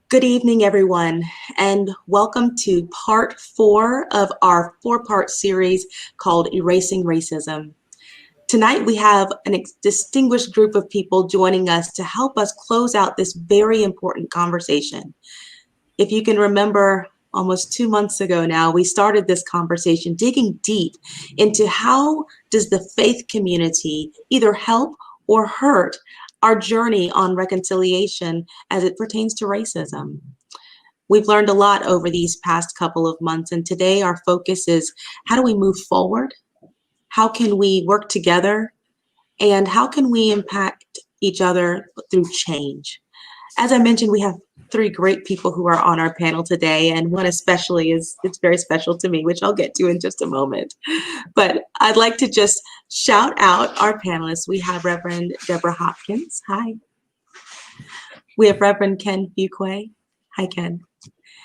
Good evening, everyone, and welcome to part 4 of our 4-part series called Erasing Racism. Tonight, we have a distinguished group of people joining us to help us close out this very important conversation. If you can remember, almost 2 months ago now, we started this conversation digging deep into how does the faith community either help or hurt our journey on reconciliation as it pertains to racism. We've learned a lot over these past couple of months, and today our focus is how do we move forward? How can we work together? And how can we impact each other through change? As I mentioned, we have 3 great people who are on our panel today, and one especially it's very special to me, which I'll get to in just a moment. But I'd like to just shout out our panelists. We have Reverend Debra Hopkins. Hi. We have Reverend Ken Fuquay. Hi, Ken.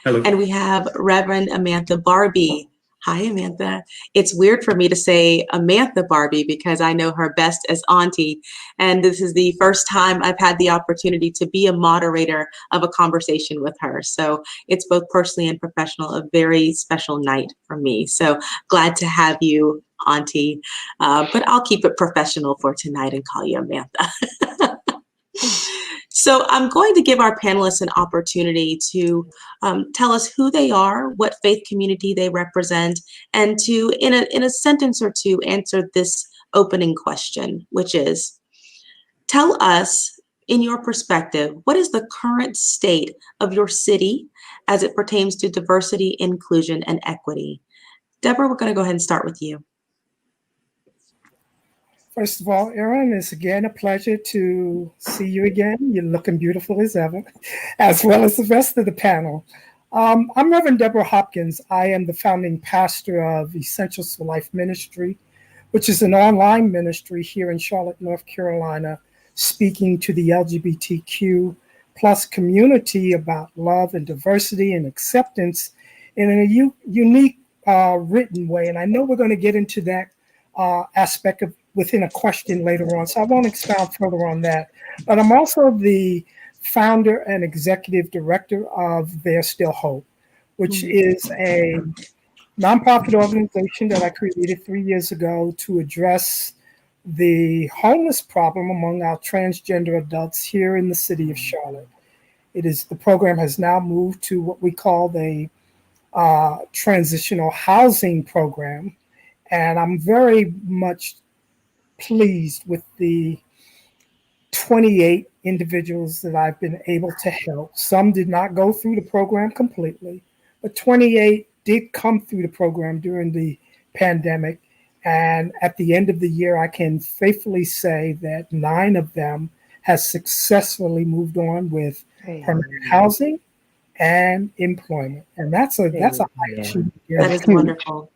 Hello. And we have Reverend Amantha Barbee. Hi, Amantha. It's weird for me to say Amantha Barbee because I know her best as Auntie. And this is the first time I've had the opportunity to be a moderator of a conversation with her. So it's both personally and professional, a very special night for me. So glad to have you, Auntie. But I'll keep it professional for tonight and call you Amantha. So I'm going to give our panelists an opportunity to tell us who they are, what faith community they represent, and to, in a sentence or two, answer this opening question, which is, tell us, in your perspective, what is the current state of your city as it pertains to diversity, inclusion, and equity? Debra, we're going to go ahead and start with you. First of all, Erin, it's again a pleasure to see you again. You're looking beautiful as ever, as well as the rest of the panel. I'm Reverend Debra Hopkins. I am the founding pastor of Essentials for Life Ministry, which is an online ministry here in Charlotte, North Carolina, speaking to the LGBTQ plus community about love and diversity and acceptance in a unique written way. And I know we're going to get into that aspect of within a question later on, so I won't expound further on that. But I'm also the founder and executive director of There's Still Hope, which is a nonprofit organization that I created 3 years ago to address the homeless problem among our transgender adults here in the city of Charlotte. The program has now moved to what we call the transitional housing program, and I'm very much pleased with the 28 individuals that I've been able to help. Some did not go through the program completely, but 28 did come through the program during the pandemic. And at the end of the year, I can faithfully say that 9 of them has successfully moved on with permanent housing and employment. And that's a high achievement. That is wonderful.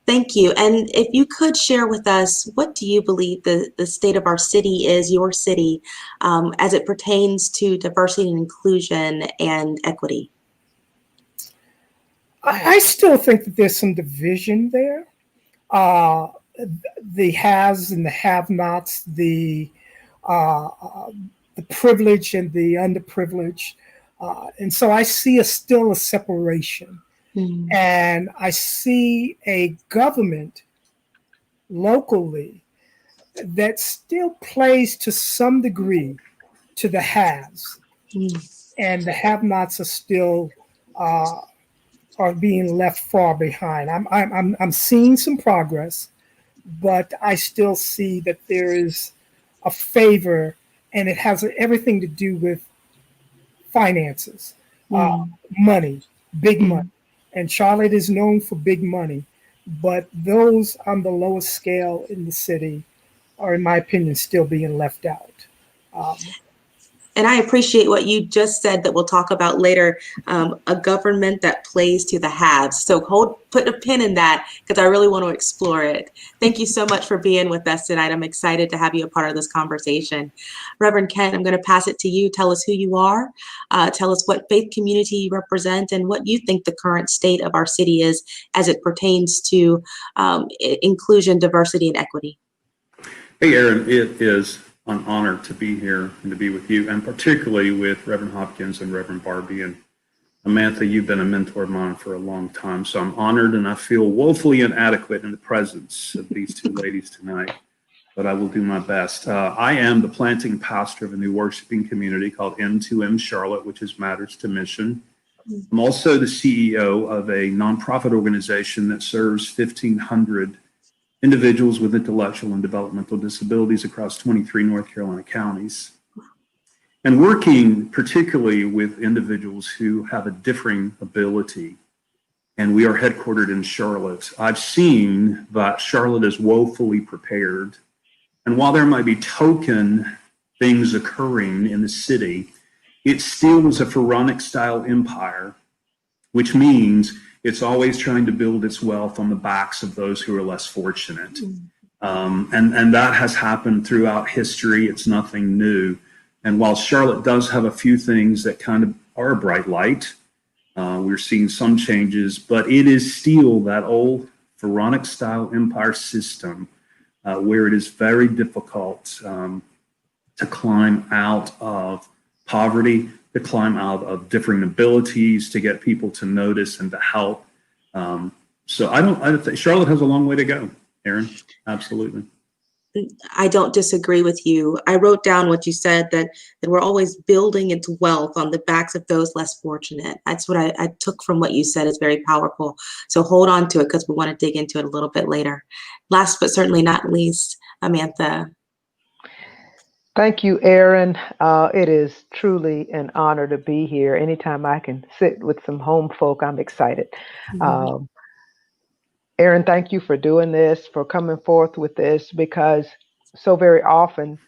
Thank you. And if you could share with us, what do you believe the state of our city is, your city, as it pertains to diversity and inclusion and equity? I still think that there's some division there. The haves and the have-nots, the privileged and the underprivileged. And so I see still a separation. Mm-hmm. And I see a government locally that still plays to some degree to the haves, and the have-nots are still are being left far behind. I'm seeing some progress, but I still see that there is a favor, and it has everything to do with finances, money, big money. And Charlotte is known for big money, but those on the lowest scale in the city are, in my opinion, still being left out. And I appreciate what you just said that we'll talk about later, a government that plays to the haves. So put a pin in that because I really want to explore it. Thank you so much for being with us tonight. I'm excited to have you a part of this conversation. Reverend Ken, I'm going to pass it to you. Tell us who you are. Tell us what faith community you represent and what you think the current state of our city is as it pertains to inclusion, diversity, and equity. Hey, Erin, it is an honor to be here and to be with you, and particularly with Reverend Hopkins and Reverend Barbee. And Amantha, you've been a mentor of mine for a long time, so I'm honored, and I feel woefully inadequate in the presence of these two ladies tonight, but I will do my best. I am the planting pastor of a new worshiping community called M2M Charlotte, which is Matters to Mission. I'm also the CEO of a nonprofit organization that serves 1,500 individuals with intellectual and developmental disabilities across 23 North Carolina counties, and working particularly with individuals who have a differing ability. And we are headquartered in Charlotte. I've seen that Charlotte is woefully prepared. And while there might be token things occurring in the city, it still is a pharaonic style empire, which means it's always trying to build its wealth on the backs of those who are less fortunate. And that has happened throughout history. It's nothing new. And while Charlotte does have a few things that kind of are a bright light, we're seeing some changes, but it is still that old pharaonic style empire system where it is very difficult to climb out of poverty, to climb out of differing abilities, to get people to notice and to help. So I don't think Charlotte has a long way to go, Erin. Absolutely. I don't disagree with you. I wrote down what you said, that we're always building its wealth on the backs of those less fortunate. That's what I took from what you said. Is very powerful. So hold on to it, because we want to dig into it a little bit later. Last but certainly not least, Amantha. Thank you, Erin. It is truly an honor to be here. Anytime I can sit with some home folk, I'm excited. Erin, thank you for doing this, for coming forth with this, because so very often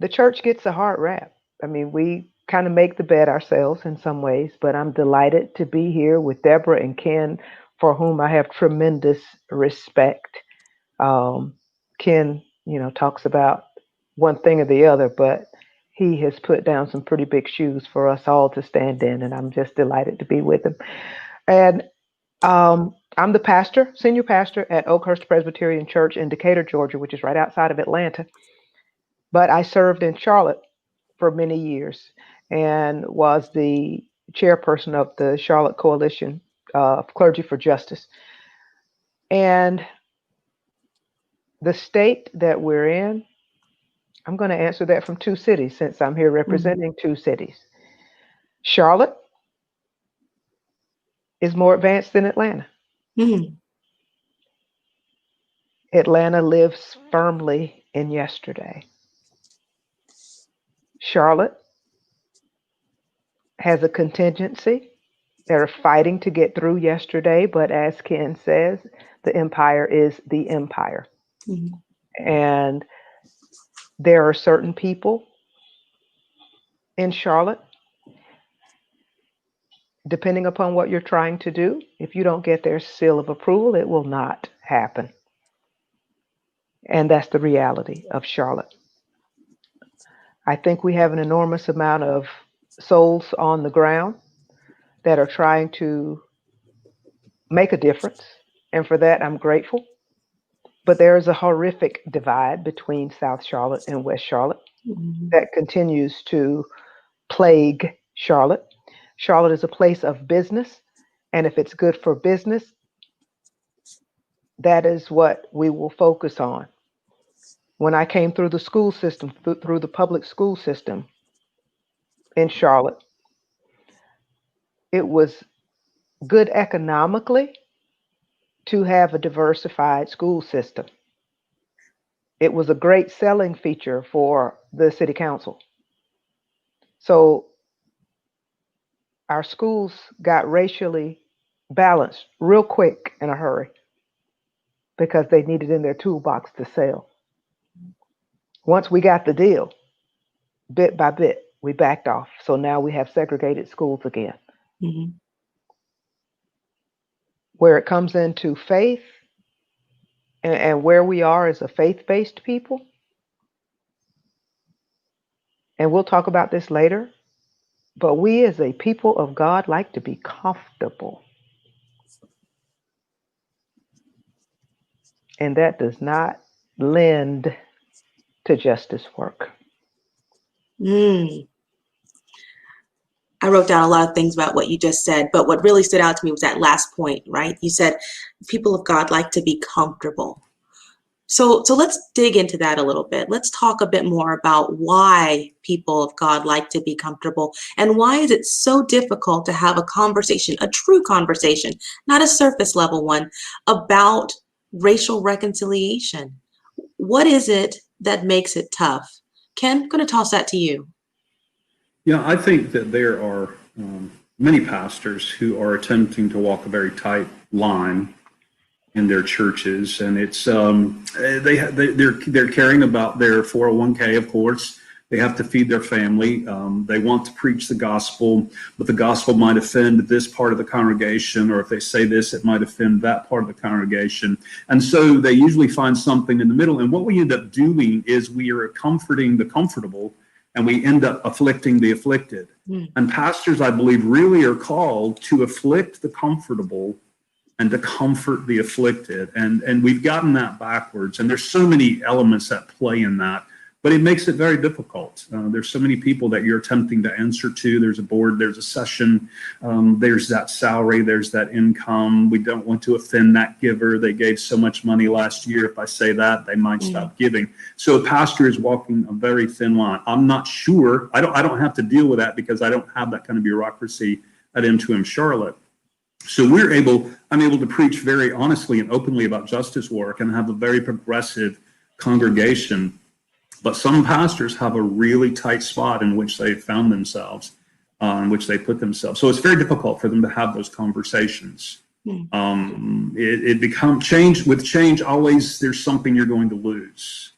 the church gets a hard rap. I mean, we kind of make the bed ourselves in some ways, but I'm delighted to be here with Debra and Ken, for whom I have tremendous respect. Ken, talks about one thing or the other, but he has put down some pretty big shoes for us all to stand in, and I'm just delighted to be with him. And I'm the pastor, senior pastor at Oakhurst Presbyterian Church in Decatur, Georgia, which is right outside of Atlanta. But I served in Charlotte for many years and was the chairperson of the Charlotte Coalition of Clergy for Justice. And the state that we're in, I'm going to answer that from two cities, since I'm here representing two cities. Charlotte is more advanced than Atlanta. Atlanta lives firmly in yesterday. Charlotte has a contingency. They're fighting to get through yesterday, but as Ken says, the empire is the empire. And there are certain people in Charlotte, depending upon what you're trying to do, if you don't get their seal of approval, it will not happen. And that's the reality of Charlotte. I think we have an enormous amount of souls on the ground that are trying to make a difference. And for that, I'm grateful. But there is a horrific divide between South Charlotte and West Charlotte that continues to plague Charlotte. Charlotte is a place of business. And if it's good for business, that is what we will focus on. When I came through the school system, through the public school system in Charlotte, it was good economically to have a diversified school system. It was a great selling feature for the city council. So our schools got racially balanced real quick in a hurry because they needed in their toolbox to sell. Once we got the deal, bit by bit, we backed off. So now we have segregated schools again. Where it comes into faith and where we are as a faith-based people, and we'll talk about this later, but we as a people of God like to be comfortable. And that does not lend to justice work. Mm. I wrote down a lot of things about what you just said, but what really stood out to me was that last point, right? You said people of God like to be comfortable. So let's dig into that a little bit. Let's talk a bit more about why people of God like to be comfortable, and why is it so difficult to have a conversation, a true conversation, not a surface level one, about racial reconciliation. What is it that makes it tough? Ken, I'm going to toss that to you. Yeah, I think that there are many pastors who are attempting to walk a very tight line in their churches, and it's they're caring about their 401k, of course. They have to feed their family. They want to preach the gospel, but the gospel might offend this part of the congregation, or if they say this, it might offend that part of the congregation. And so they usually find something in the middle. And what we end up doing is we are comforting the comfortable, and we end up afflicting the afflicted. And pastors, I believe, really are called to afflict the comfortable and to comfort the afflicted. And we've gotten that backwards. And there's so many elements that play in that, but it makes it very difficult. There's so many people that you're attempting to answer to. There's a board, there's a session, there's that salary, there's that income. We don't want to offend that giver. They gave so much money last year. If I say that, they might stop giving. So a pastor is walking a very thin line. I'm not sure. I don't have to deal with that because I don't have that kind of bureaucracy at M2M Charlotte. So I'm able to preach very honestly and openly about justice work and have a very progressive congregation. But some pastors have a really tight spot in which they found themselves, in which they put themselves. So it's very difficult for them to have those conversations. It becomes change. With change, always there's something you're going to lose.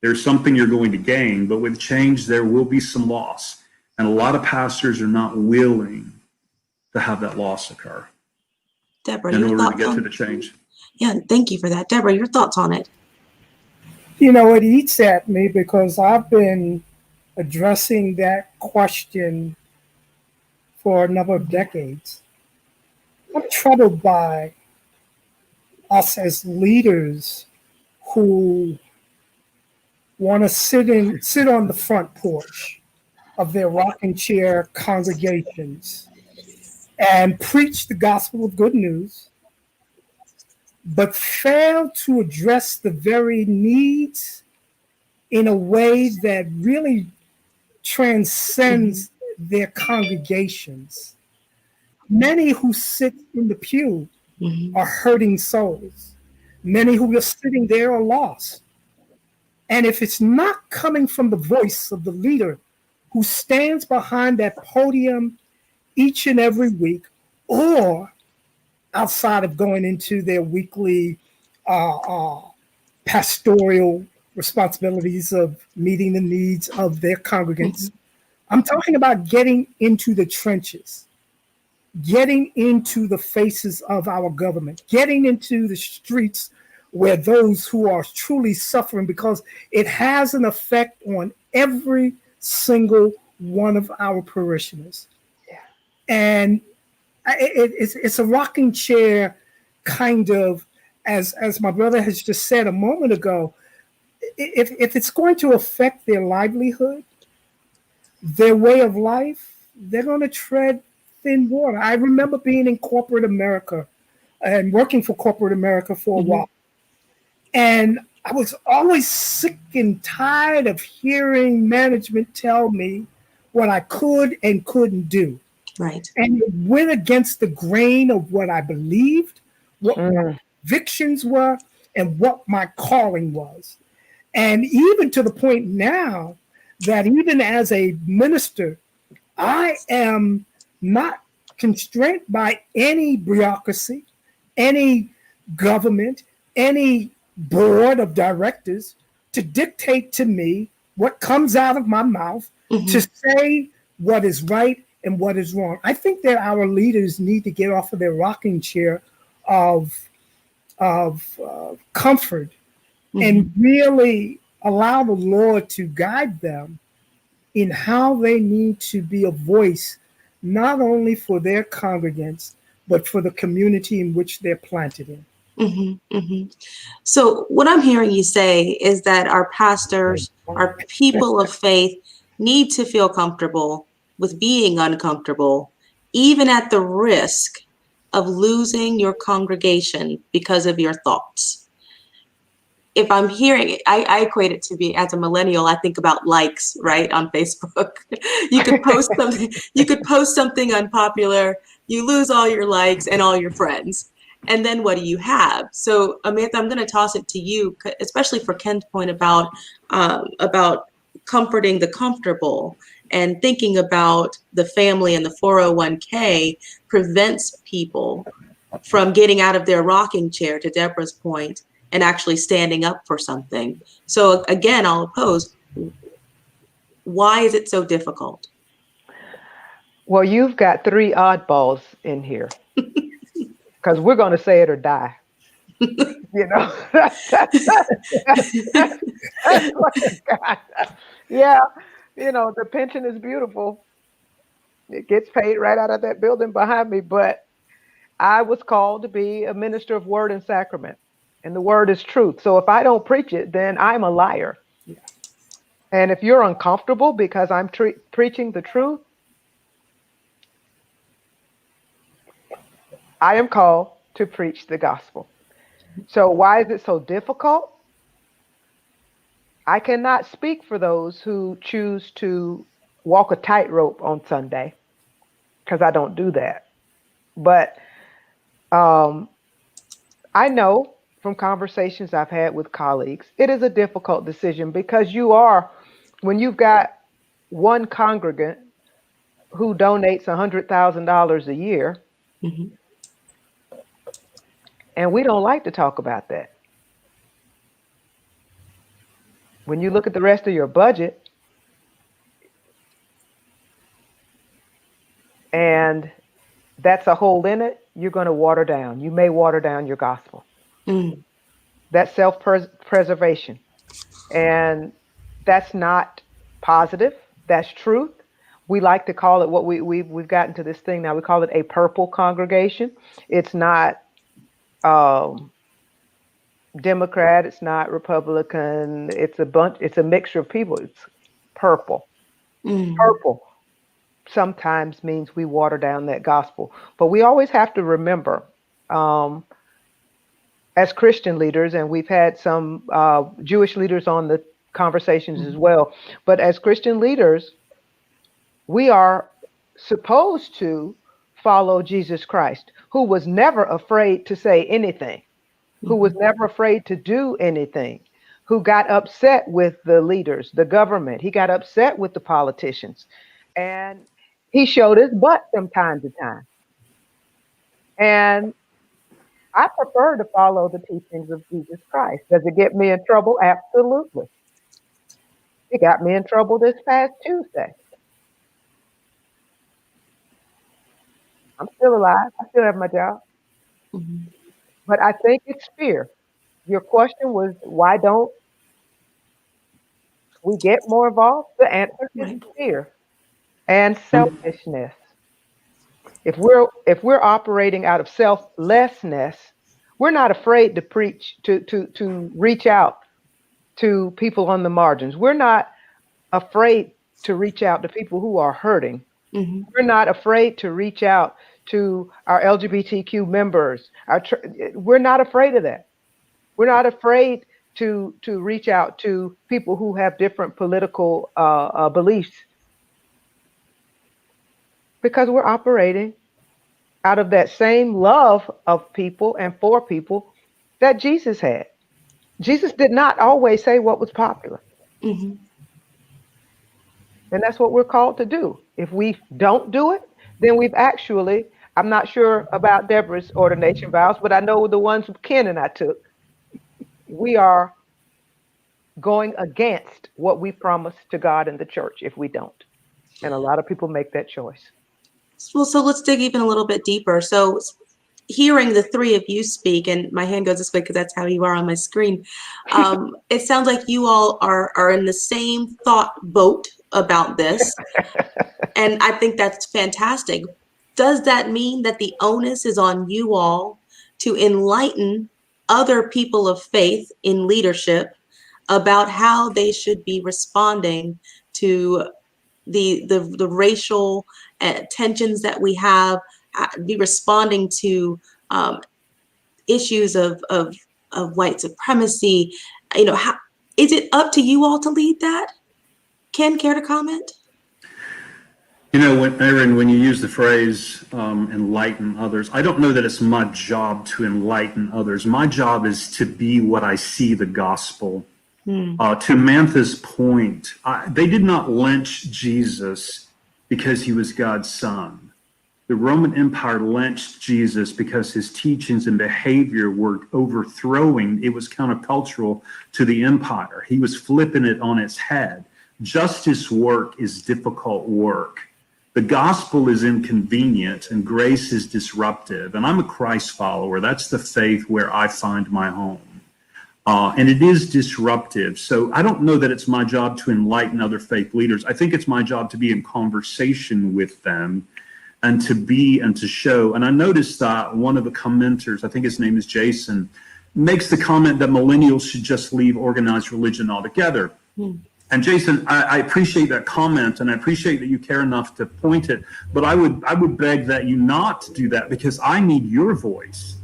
There's something you're going to gain. But with change, there will be some loss. And a lot of pastors are not willing to have that loss occur. Debra, in your order to thoughts get on to the change. Yeah, thank you for that. Debra, your thoughts on it? You know, it eats at me because I've been addressing that question for a number of decades. I'm troubled by us as leaders who want to sit on the front porch of their rocking chair congregations and preach the gospel of good news, but fail to address the very needs in a way that really transcends their congregations. Many who sit in the pew are hurting souls. Many who are sitting there are lost. And if it's not coming from the voice of the leader who stands behind that podium each and every week, or outside of going into their weekly pastoral responsibilities of meeting the needs of their congregants, I'm talking about getting into the trenches, getting into the faces of our government, getting into the streets where those who are truly suffering, because it has an effect on every single one of our parishioners. And it's a rocking chair kind of, as my brother has just said a moment ago, if it's going to affect their livelihood, their way of life, they're going to tread thin water. I remember being in corporate America and working for corporate America for a while. And I was always sick and tired of hearing management tell me what I could and couldn't do. Right. And it went against the grain of what I believed, what my convictions were, and what my calling was. And even to the point now that even as a minister, I am not constrained by any bureaucracy, any government, any board of directors to dictate to me what comes out of my mouth, to say what is right and what is wrong. I think that our leaders need to get off of their rocking chair of comfort and really allow the Lord to guide them in how they need to be a voice, not only for their congregants, but for the community in which they're planted in. So what I'm hearing you say is that our pastors, our people of faith, need to feel comfortable with being uncomfortable, even at the risk of losing your congregation because of your thoughts. If I'm hearing it, I equate it to be, as a millennial, I think about likes, right, on Facebook. You could post something unpopular, you lose all your likes and all your friends. And then what do you have? So, Amantha, I'm going to toss it to you, especially for Ken's point about comforting the comfortable, and thinking about the family, and the 401k prevents people from getting out of their rocking chair, to Debra's point, and actually standing up for something. So again, I'll oppose. Why is it so difficult? Well, you've got three oddballs in here, because we're going to say it or die. You know, that's what you got. Yeah, you know, the pension is beautiful. It gets paid right out of that building behind me. But I was called to be a minister of word and sacrament. And the word is truth. So if I don't preach it, then I'm a liar. And if you're uncomfortable because I'm preaching the truth, I am called to preach the gospel. So why is it so difficult? I cannot speak for those who choose to walk a tightrope on Sunday, because I don't do that. But I know from conversations I've had with colleagues, it is a difficult decision, because when you've got one congregant who donates $100,000 a year, and we don't like to talk about that. When you look at the rest of your budget, and that's a hole in it, you're going to water down. You may water down your gospel. That's self-preservation. And that's not positive. That's truth. We like to call it, we've gotten to this thing now, we call it a purple congregation. It's not Democrat, it's not Republican, it's a mixture of people. It's purple. Purple sometimes means we water down that gospel. But we always have to remember, as Christian leaders, and we've had some Jewish leaders on the conversations as well, but as Christian leaders, we are supposed to follow Jesus Christ, who was never afraid to say anything, who was never afraid to do anything, who got upset with the leaders, the government. He got upset with the politicians, and he showed his butt from time to time. And I prefer to follow the teachings of Jesus Christ. Does it get me in trouble? Absolutely. It got me in trouble this past Tuesday. I'm still alive. I still have my job. But I think it's fear. Your question was, why don't we get more involved? The answer is fear and selfishness. If we're operating out of selflessness, we're not afraid to preach, to reach out to people on the margins. We're not afraid to reach out to people who are hurting. We're not afraid to reach out to our LGBTQ members. We're not afraid of that. We're not afraid to reach out to people who have different political beliefs, because we're operating out of that same love of people and for people that Jesus had. Jesus did not always say what was popular. And that's what we're called to do. If we don't do it, then we've actually, I'm not sure about Debra's ordination vows, but I know the ones Ken and I took. We are going against what we promised to God and the church if we don't. And a lot of people make that choice. Well, so let's dig even a little bit deeper. So hearing the three of you speak, and my hand goes this way because that's how you are on my screen. It sounds like you all are in the same thought boat about this. And I think that's fantastic. Does that mean that the onus is on you all to enlighten other people of faith in leadership about how they should be responding to the racial tensions that we have, be responding to issues of white supremacy. How is it up to you all to lead that? Ken, care to comment? Erin, when you use the phrase enlighten others, I don't know that it's my job to enlighten others. My job is to be what I see the gospel. To Amantha's point, they did not lynch Jesus because he was God's son. The Roman Empire lynched Jesus because his teachings and behavior were overthrowing. It was countercultural to the empire. He was flipping it on its head. Justice work is difficult work. The gospel is inconvenient and grace is disruptive. And I'm a Christ follower. That's the faith where I find my home. And it is disruptive. So I don't know that it's my job to enlighten other faith leaders. I think it's my job to be in conversation with them and to be and to show. And I noticed that one of the commenters, I think his name is Jason, makes the comment that millennials should just leave organized religion altogether. And Jason, I appreciate that comment, and I appreciate that you care enough to point it, but I would beg that you not do that, because I need your voice.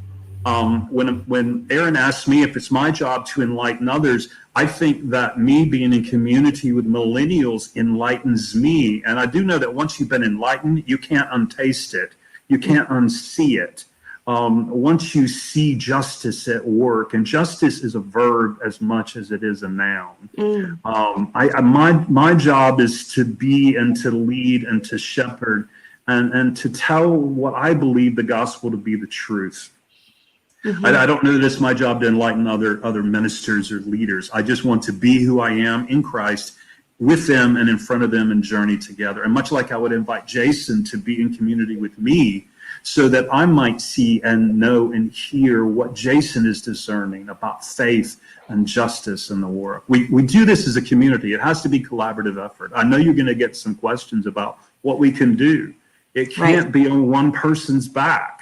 When Erin asked me if it's my job to enlighten others, I think that me being in community with millennials enlightens me. And I do know that once you've been enlightened, you can't untaste it. You can't unsee it. Once you see justice at work, and justice is a verb as much as it is a noun. My job is to be and to lead and to shepherd and to tell what I believe the gospel to be the truth. I don't know that it's my job to enlighten other ministers or leaders. I just want to be who I am in Christ with them and in front of them and journey together. And much like I would invite Jason to be in community with me, so that I might see and know and hear what Jason is discerning about faith and justice in the world. We do this as a community. It has to be collaborative effort. I know you're going to get some questions about what we can do. It can't be on one person's back.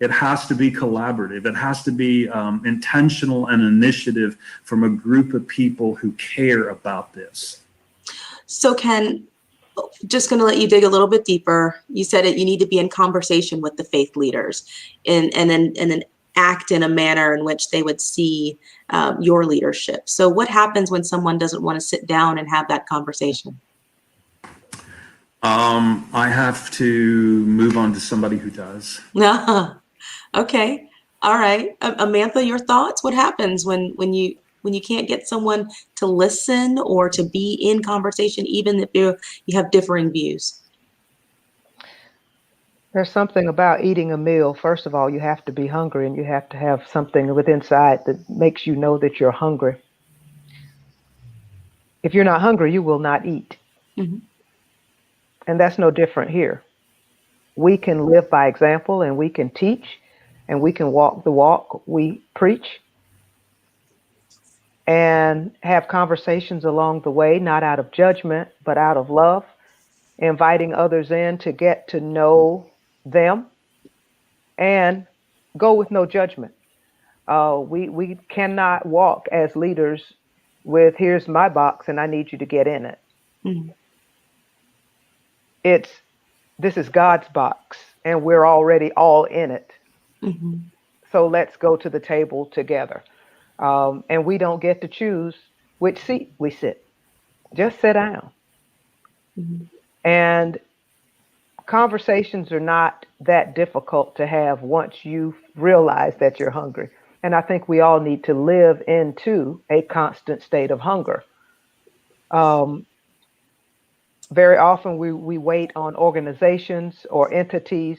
It has to be collaborative. It has to be intentional and initiative from a group of people who care about this. So Ken, just going to let you dig a little bit deeper. You said that you need to be in conversation with the faith leaders and then act in a manner in which they would see your leadership. So what happens when someone doesn't want to sit down and have that conversation? I have to move on to somebody who does. Okay. All right. Amantha, your thoughts? What happens when you can't get someone to listen or to be in conversation, even if you have differing views? There's something about eating a meal. First of all, you have to be hungry, and you have to have something within inside that makes you know that you're hungry. If you're not hungry, you will not eat. And that's no different here. We can live by example, and we can teach, and we can walk the walk we preach, and have conversations along the way, not out of judgment, but out of love, inviting others in to get to know them, and go with no judgment. We cannot walk as leaders with, here's my box and I need you to get in it. This is God's box and we're already all in it. So let's go to the table together. And we don't get to choose which seat we sit. Just sit down. And conversations are not that difficult to have once you realize that you're hungry. And I think we all need to live into a constant state of hunger. Very often we wait on organizations or entities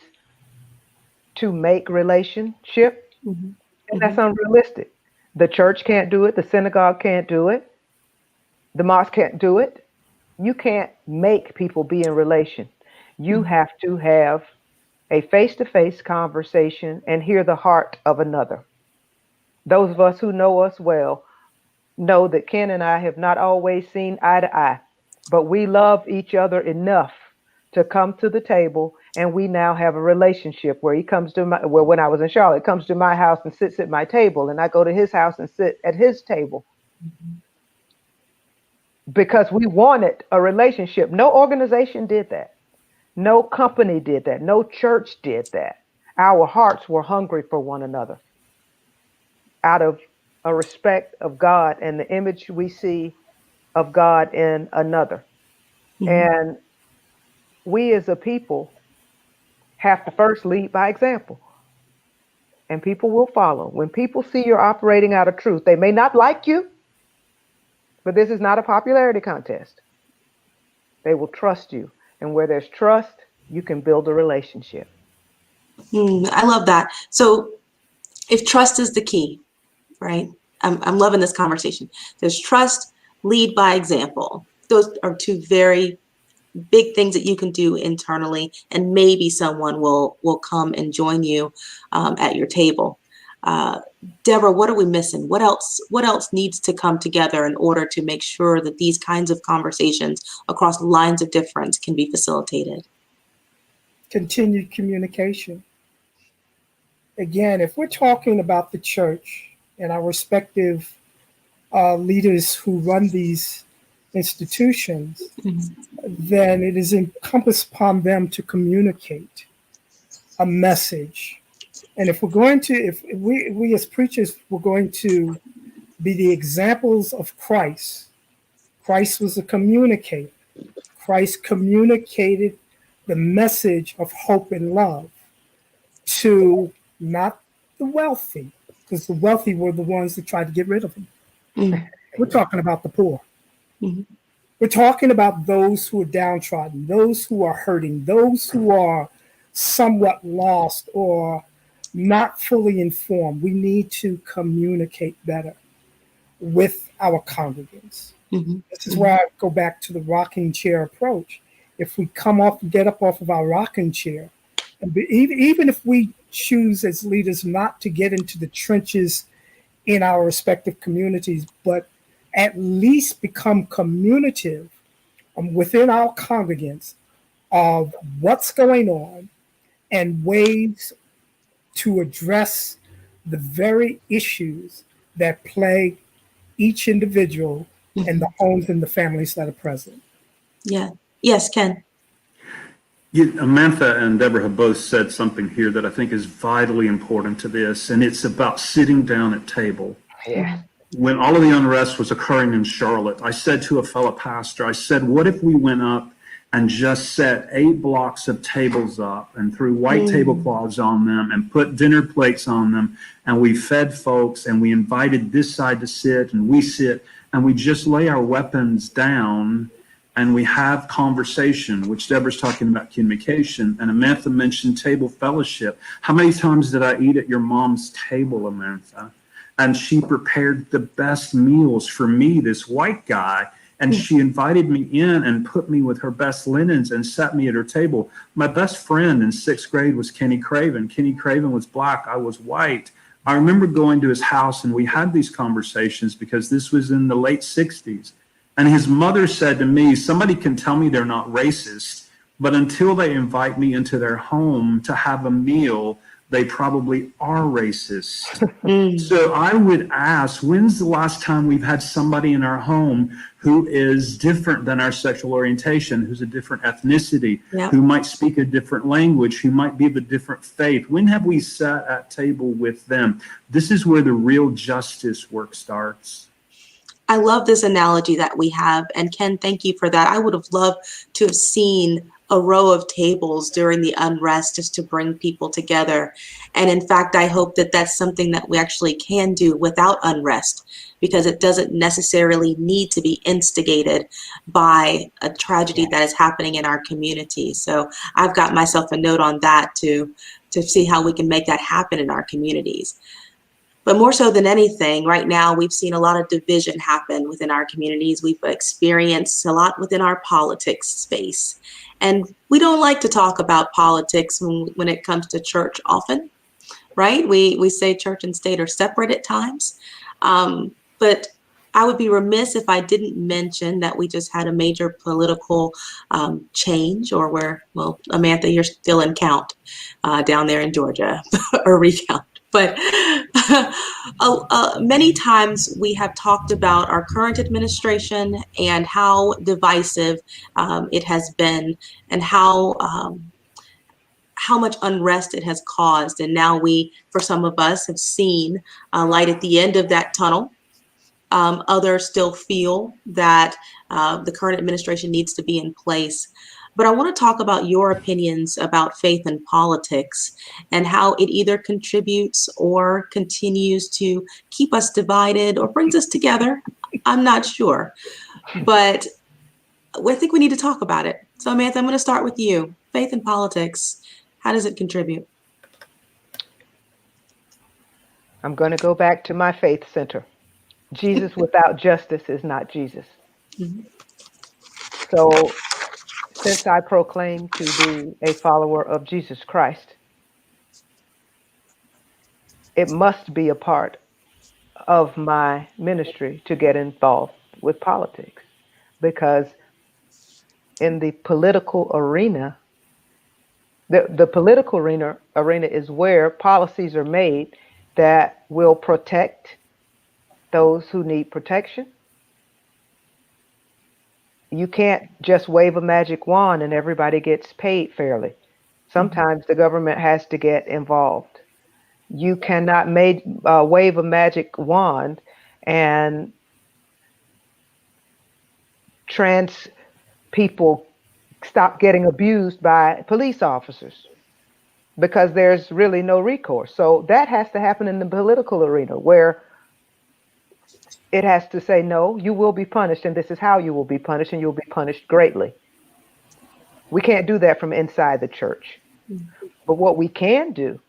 to make relationship. And that's unrealistic. The church can't do it. The synagogue can't do it. The mosque can't do it. You can't make people be in relation. You have to have a face-to-face conversation and hear the heart of another. Those of us who know us well know that Ken and I have not always seen eye to eye, but we love each other enough to come to the table And we now have a relationship where he comes to my, well, when I was in Charlotte, comes to my house and sits at my table, and I go to his house and sit at his table. Because we wanted a relationship. No organization did that. No company did that. No church did that. Our hearts were hungry for one another out of a respect of God and the image we see of God in another. And we as a people have to first lead by example. And people will follow. When people see you're operating out of truth, they may not like you, but this is not a popularity contest. They will trust you. And where there's trust, you can build a relationship. I love that. So if trust is the key, right? I'm loving this conversation. There's trust, lead by example. Those are two very big things that you can do internally, and maybe someone will come and join you at your table. Debra, what are we missing? What else needs to come together in order to make sure that these kinds of conversations across lines of difference can be facilitated? Continued communication. Again, if we're talking about the church and our respective leaders who run these institutions, then it is incumbent upon them to communicate a message. And if we're going to, if we as preachers were going to be the examples of Christ, Christ was a communicator. Christ communicated the message of hope and love to not the wealthy, because the wealthy were the ones that tried to get rid of him. We're talking about the poor. We're talking about those who are downtrodden, those who are hurting, those who are somewhat lost or not fully informed. We need to communicate better with our congregants. This is where I go back to the rocking chair approach. If we get up off of our rocking chair, and even if we choose as leaders not to get into the trenches in our respective communities, but at least become communicative within our congregants of what's going on and ways to address the very issues that plague each individual and the homes and the families that are present. Yeah. Yes, Ken. Amantha and Debra have both said something here that I think is vitally important to this, and it's about sitting down at table. Yeah. When all of the unrest was occurring in Charlotte, I said to a fellow pastor, I said, what if we went up and just set 8 blocks of tables up and threw white tablecloths on them and put dinner plates on them, and we fed folks and we invited this side to sit and we sit and we just lay our weapons down and we have conversation, which Deborah's talking about communication, and Amantha mentioned table fellowship. How many times did I eat at your mom's table, Amantha? And she prepared the best meals for me, this white guy, and she invited me in and put me with her best linens and sat me at her table. My best friend in 6th grade was Kenny Craven. Kenny Craven was black, I was white. I remember going to his house and we had these conversations because this was in the late 60s. And his mother said to me, somebody can tell me they're not racist, but until they invite me into their home to have a meal, they probably are racist. So I would ask, when's the last time we've had somebody in our home who is different than our sexual orientation, who's a different ethnicity, who might speak a different language, who might be of a different faith? When have we sat at table with them? This is where the real justice work starts. I love this analogy that we have. And Ken, thank you for that. I would have loved to have seen a row of tables during the unrest just to bring people together. And in fact, I hope that that's something that we actually can do without unrest, because it doesn't necessarily need to be instigated by a tragedy that is happening in our community. So I've got myself a note on that to see how we can make that happen in our communities. But more so than anything, right now, we've seen a lot of division happen within our communities. We've experienced a lot within our politics space. And we don't like to talk about politics when it comes to church often, right? We say church and state are separate at times. But I would be remiss if I didn't mention that we just had a major political change, or well, Amantha, you're still in count down there in Georgia, or recount. But many times we have talked about our current administration and how divisive it has been, and how much unrest it has caused. And now for some of us, have seen light at the end of that tunnel. Others still feel that the current administration needs to be in place. But I want to talk about your opinions about faith and politics, and how it either contributes or continues to keep us divided or brings us together. I'm not sure, but I think we need to talk about it. So, Amantha, I'm going to start with you. Faith and politics, how does it contribute? I'm going to go back to my faith center. Jesus without justice is not Jesus. Mm-hmm. So since I proclaim to be a follower of Jesus Christ, it must be a part of my ministry to get involved with politics, because in the political arena, the political arena is where policies are made that will protect those who need protection. You can't just wave a magic wand and everybody gets paid fairly. Sometimes the government has to get involved. You cannot wave a magic wand and trans people stop getting abused by police officers, because there's really no recourse. So that has to happen in the political arena, where it has to say, no, you will be punished, and this is how you will be punished, and you'll be punished greatly. We can't do that from inside the church. But what we can do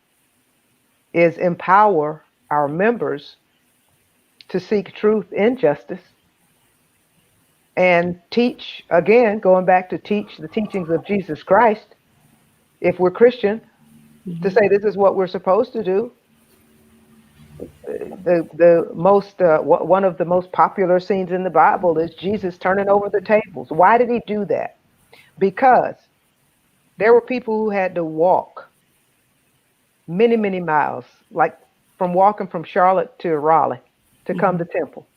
is empower our members to seek truth in justice and teach, again, going back to teach the teachings of Jesus Christ, if we're Christian, to say this is what we're supposed to do. One of the most popular scenes in the Bible is Jesus turning over the tables. Why did he do that? Because there were people who had to walk many, many miles, like walking from Charlotte to Raleigh to come to temple.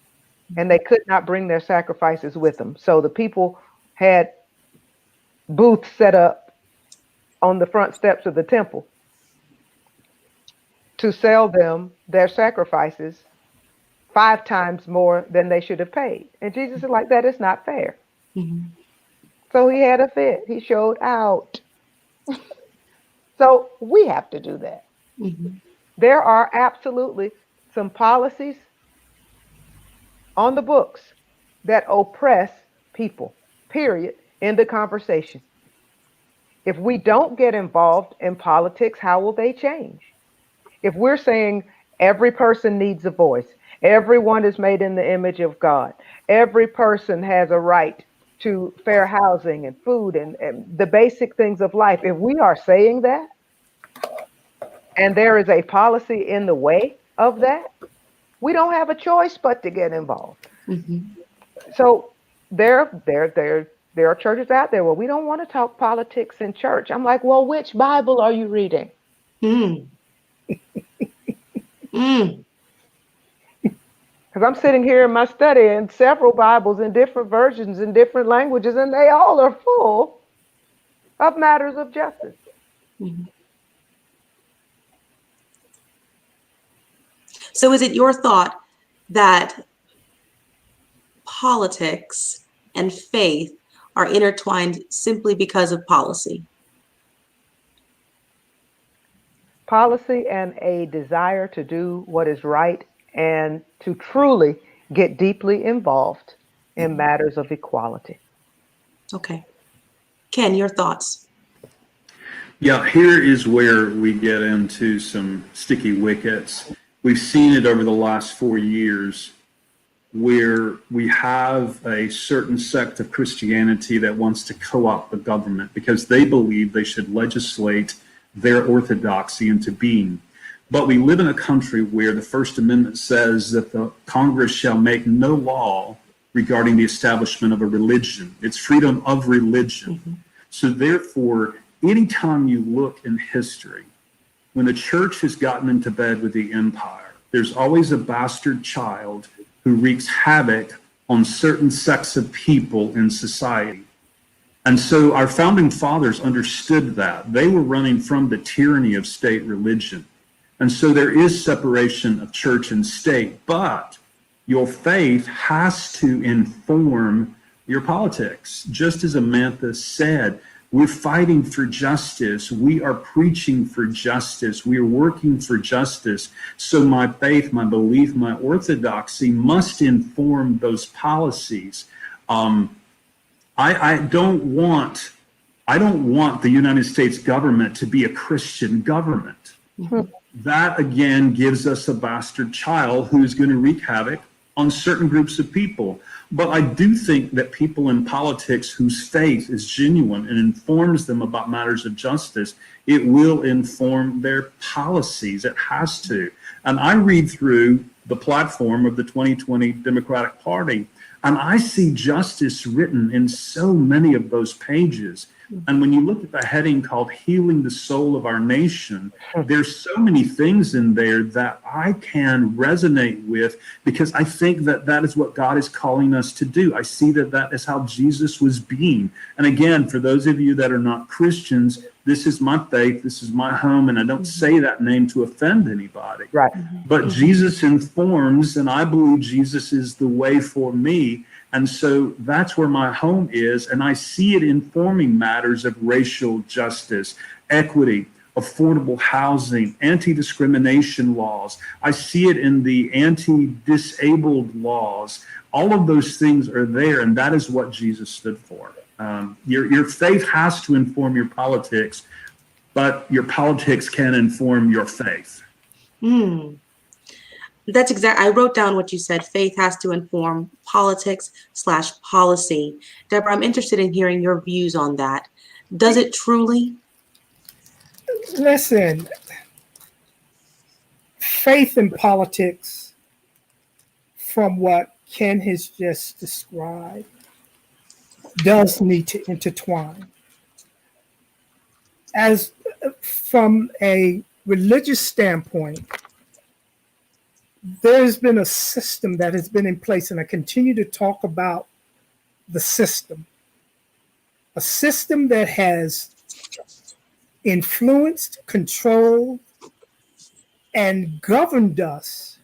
And they could not bring their sacrifices with them. So the people had booths set up on the front steps of the temple to sell them their sacrifices 5 times more than they should have paid. And Jesus is like, that is not fair. Mm-hmm. So he had a fit. He showed out. So we have to do that. Mm-hmm. There are absolutely some policies on the books that oppress people, period, in the conversation. If we don't get involved in politics, how will they change? If we're saying every person needs a voice, everyone is made in the image of God, every person has a right to fair housing and food and the basic things of life, if we are saying that, and there is a policy in the way of that, we don't have a choice but to get involved. Mm-hmm. So there are churches out there where we don't want to talk politics in church. I'm like, well, which Bible are you reading? Because I'm sitting here in my study and several Bibles in different versions in different languages, and they all are full of matters of justice. Mm-hmm. So is it your thought that politics and faith are intertwined simply because of policy? Policy and a desire to do what is right and to truly get deeply involved in matters of equality. Okay. Ken, your thoughts? Yeah, here is where we get into some sticky wickets. We've seen it over the last 4 years, where we have a certain sect of Christianity that wants to co-opt the government because they believe they should legislate their orthodoxy into being. But we live in a country where the First Amendment says that the Congress shall make no law regarding the establishment of a religion. It's freedom of religion. So therefore, anytime you look in history, when the church has gotten into bed with the empire, there's always a bastard child who wreaks havoc on certain sects of people in society. And so our founding fathers understood that. They were running from the tyranny of state religion. And so there is separation of church and state, but your faith has to inform your politics. Just as Amantha said, we're fighting for justice. We are preaching for justice. We are working for justice. So my faith, my belief, my orthodoxy must inform those policies. I don't want the United States government to be a Christian government. That again gives us a bastard child who's going to wreak havoc on certain groups of people. But I do think that people in politics whose faith is genuine and informs them about matters of justice, it will inform their policies. It has to. And I read through the platform of the 2020 Democratic Party, and I see justice written in so many of those pages. And when you look at the heading called Healing the Soul of Our Nation, there's so many things in there that I can resonate with, because I think that that is what God is calling us to do. I see that that is how Jesus was being. And again, for those of you that are not Christians, this is my faith, this is my home, and I don't say that name to offend anybody. Right. But Jesus informs, and I believe Jesus is the way for me. And so that's where my home is, and I see it informing matters of racial justice, equity, affordable housing, anti-discrimination laws. I see it in the anti-disabled laws. All of those things are there, and that is what Jesus stood for. Your faith has to inform your politics, but your politics can inform your faith. That's exact. I wrote down what you said. Faith has to inform politics/policy. Debra, I'm interested in hearing your views on that. Does it truly? Listen, faith and politics, from what Ken has just described, does need to intertwine. As from a religious standpoint, there's been a system that has been in place, and I continue to talk about the system. A system that has influenced, controlled, and governed us,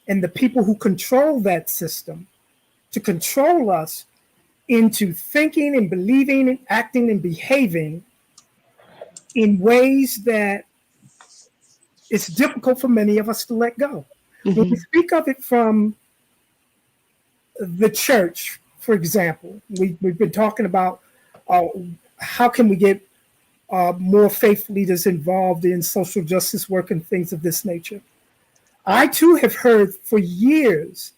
and the people who control that system, to control us into thinking and believing and acting and behaving in ways that it's difficult for many of us to let go. When we speak of it from the church, for example, we've been talking about how can we get more faith leaders involved in social justice work and things of this nature. I too have heard for years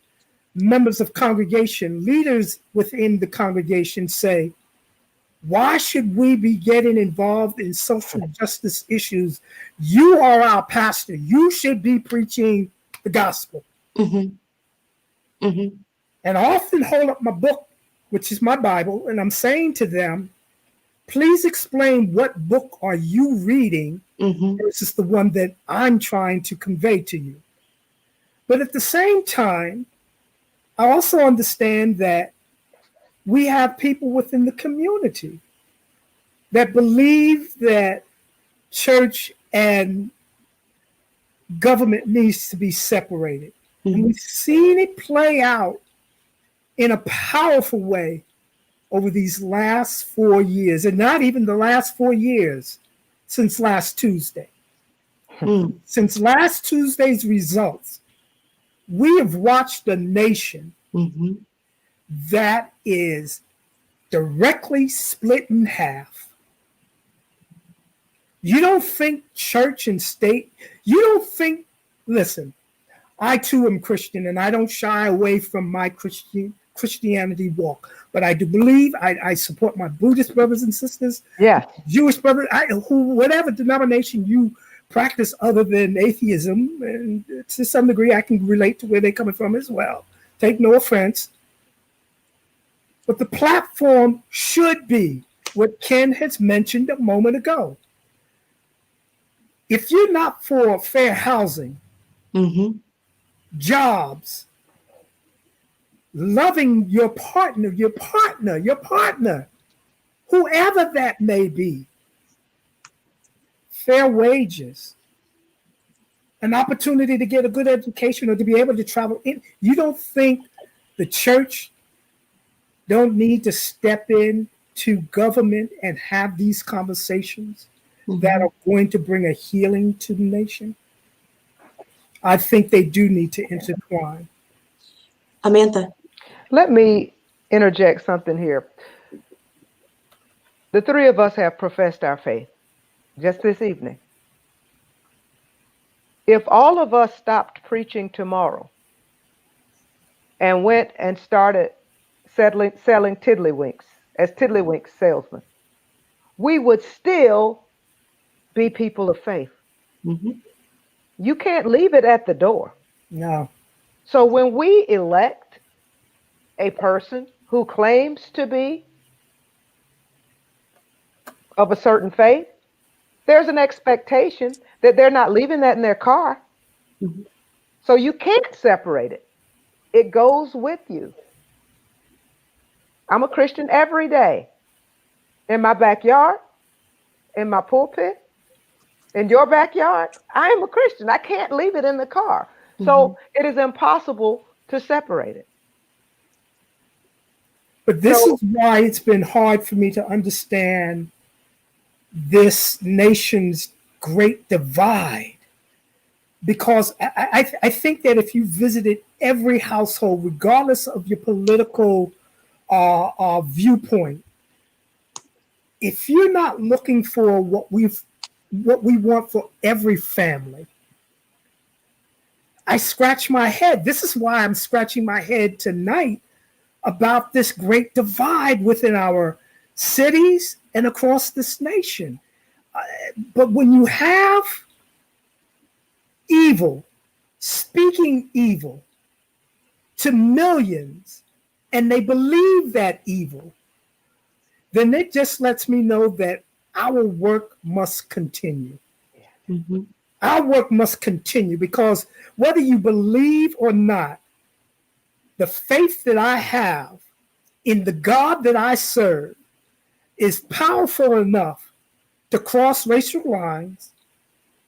members of congregation, leaders within the congregation say, why should we be getting involved in social justice issues? You are our pastor. You should be preaching the gospel. And I often hold up my book, which is my Bible, and I'm saying to them, please explain what book are you reading versus the one that I'm trying to convey to you. But at the same time, I also understand that we have people within the community that believe that church and government needs to be separated. And we've seen it play out in a powerful way over these last 4 years, and not even the last 4 years, since last Tuesday. Since last Tuesday's results, we have watched a nation that is directly split in half. You don't think church and state, you don't think, listen, I too am Christian, and I don't shy away from my Christianity walk, but I do believe I support my Buddhist brothers and sisters, Yeah, Jewish brothers, whatever denomination you practice other than atheism, and to some degree I can relate to where they're coming from as well. Take no offense. But the platform should be what Ken has mentioned a moment ago. If you're not for fair housing, jobs, loving your partner, whoever that may be, fair wages, an opportunity to get a good education or to be able to travel in, you don't think the church don't need to step in to government and have these conversations that are going to bring a healing to the nation? I think they do need to intertwine. Amantha. Let me interject something here. The three of us have professed our faith just this evening. If all of us stopped preaching tomorrow and went and started selling tiddlywinks as tiddlywink salesmen, we would still be people of faith. You can't leave it at the door. No. So when we elect a person who claims to be of a certain faith, there's an expectation that they're not leaving that in their car. So you can't separate it. It goes with you. I'm a Christian every day. In my backyard, in my pulpit, in your backyard, I am a Christian. I can't leave it in the car. So it is impossible to separate it. But this is why it's been hard for me to understand this nation's great divide. Because I think that if you visited every household, regardless of your political viewpoint, if you're not looking for what we want for every family, I scratch my head. This is why I'm scratching my head tonight about this great divide within our cities and across this nation. But when you have evil speaking evil to millions, and they believe that evil, then it just lets me know that our work must continue. Mm-hmm. Our work must continue, because whether you believe or not, the faith that I have in the God that I serve is powerful enough to cross racial lines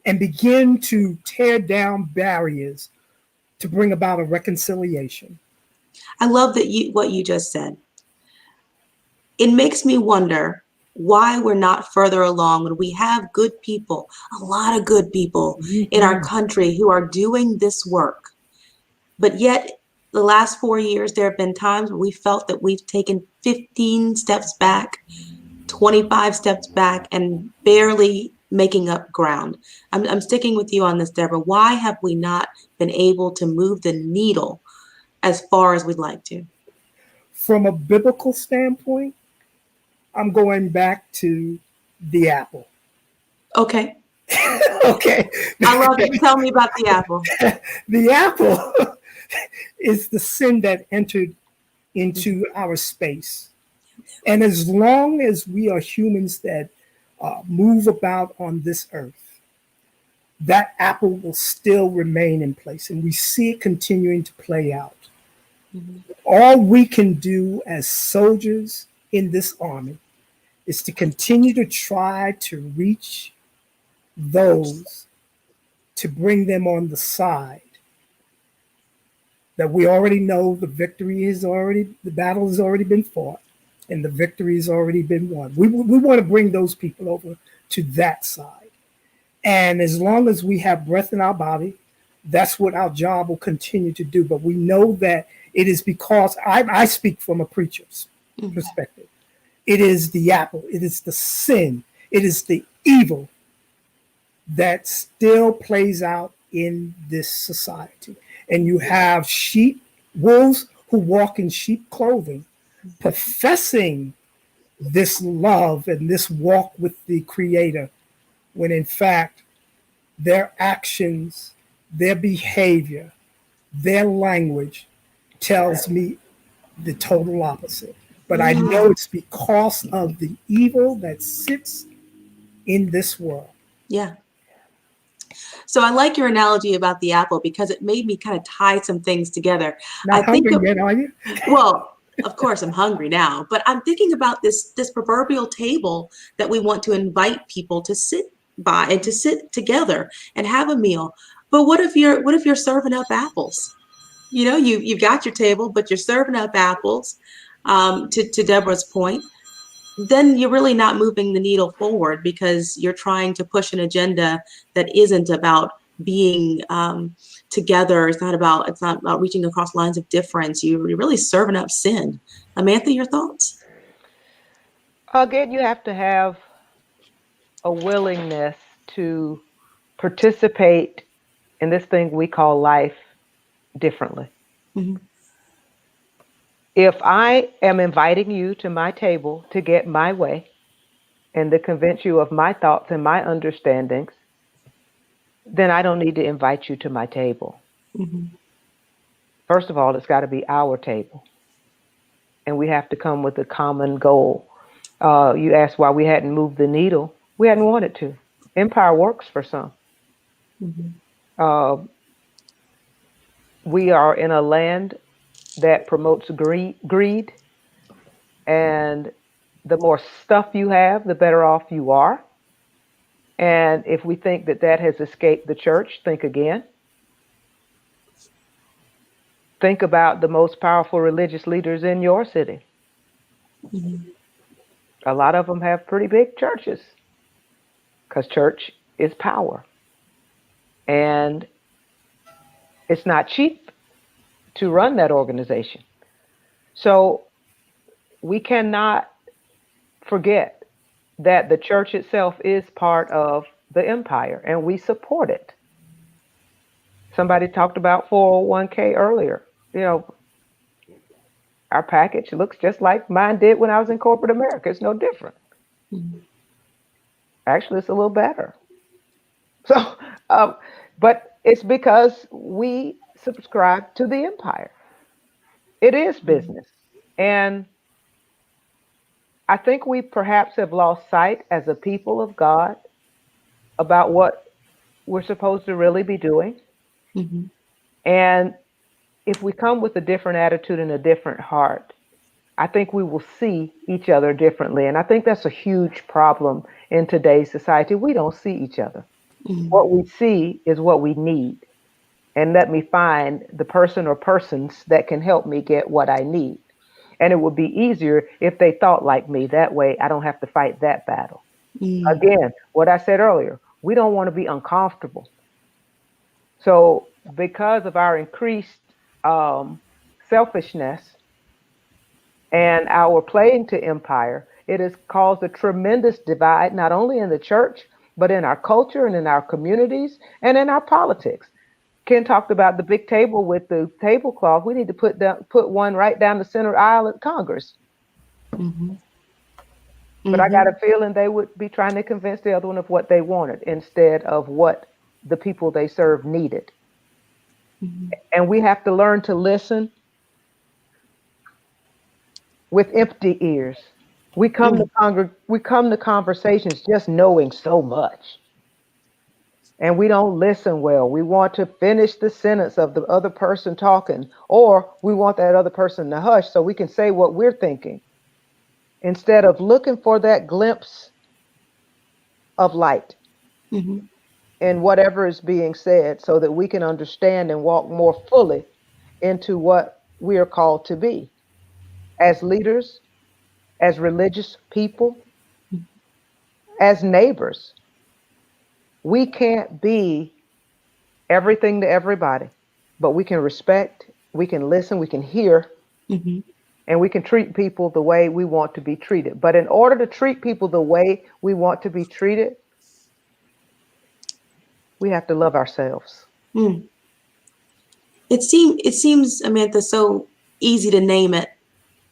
and begin to tear down barriers to bring about a reconciliation. I love that what you just said. It makes me wonder why we're not further along when we have good people, a lot of good people in our country who are doing this work. But yet, the last 4 years, there have been times where we felt that we've taken 15 steps back, 25 steps back, and barely making up ground. I'm sticking with you on this, Debra. Why have we not been able to move the needle as far as we'd like to? From a biblical standpoint, I'm going back to the apple. Okay. Okay. I love it. Tell me about the apple. The apple is the sin that entered into our space. And as long as we are humans that move about on this earth, that apple will still remain in place. And we see it continuing to play out. Mm-hmm. All we can do as soldiers in this army is to continue to try to reach those, to bring them on the side that we already know the battle has already been fought and the victory has already been won. We want to bring those people over to that side. And as long as we have breath in our body, that's what our job will continue to do. But we know that it is because I speak from a preacher's perspective. It is the apple, it is the sin, it is the evil that still plays out in this society. And you have wolves who walk in sheep clothing, professing this love and this walk with the Creator, when in fact their actions, their behavior, their language tells me the total opposite. But I know it's because of the evil that sits in this world. Yeah. So I like your analogy about the apple because it made me kind of tie some things together. Not hungry yet, are you? Well, of course I'm hungry now, but I'm thinking about this proverbial table that we want to invite people to sit by and to sit together and have a meal. But what if you're serving up apples? You know, you've got your table, but you're serving up apples. To Deborah's point, then you're really not moving the needle forward because you're trying to push an agenda that isn't about being together. It's not about reaching across lines of difference. You're really serving up sin. Amantha, your thoughts? Again, you have to have a willingness to participate in this thing we call life differently. Mm-hmm. If I am inviting you to my table to get my way and to convince you of my thoughts and my understandings, then I don't need to invite you to my table. Mm-hmm. First of all, it's got to be our table. And we have to come with a common goal. You asked why we hadn't moved the needle. We hadn't wanted to. Empire works for some. Mm-hmm. We are in a land that promotes greed. And the more stuff you have, the better off you are. And if we think that that has escaped the church, think again. Think about the most powerful religious leaders in your city. Mm-hmm. A lot of them have pretty big churches because church is power. And it's not cheap to run that organization. So we cannot forget that the church itself is part of the empire and we support it. Somebody talked about 401k earlier. You know, our package looks just like mine did when I was in corporate America. It's no different. Mm-hmm. Actually, it's a little better. So, but it's because we subscribe to the empire. It is business. And I think we perhaps have lost sight as a people of God about what we're supposed to really be doing. Mm-hmm. And if we come with a different attitude and a different heart, I think we will see each other differently. And I think that's a huge problem in today's society. We don't see each other. Mm-hmm. What we see is what we need. And let me find the person or persons that can help me get what I need. And it would be easier if they thought like me. That way, I don't have to fight that battle. Mm-hmm. Again, what I said earlier, we don't want to be uncomfortable. So because of our increased selfishness and our playing to empire, it has caused a tremendous divide, not only in the church, but in our culture and in our communities and in our politics. Ken talked about the big table with the tablecloth. We need to put one right down the center aisle at Congress. Mm-hmm. But I got a feeling they would be trying to convince the other one of what they wanted instead of what the people they serve needed. Mm-hmm. And we have to learn to listen with empty ears. We come to conversations just knowing so much. And we don't listen well. We want to finish the sentence of the other person talking, or we want that other person to hush so we can say what we're thinking, instead of looking for that glimpse of light Mm-hmm. in whatever is being said so that we can understand and walk more fully into what we are called to be as leaders, as religious people, as neighbors. We can't be everything to everybody, but we can respect, we can listen, we can hear, Mm-hmm. and we can treat people the way we want to be treated. But in order to treat people the way we want to be treated, we have to love ourselves. Mm. It seems, Amantha, so easy to name it,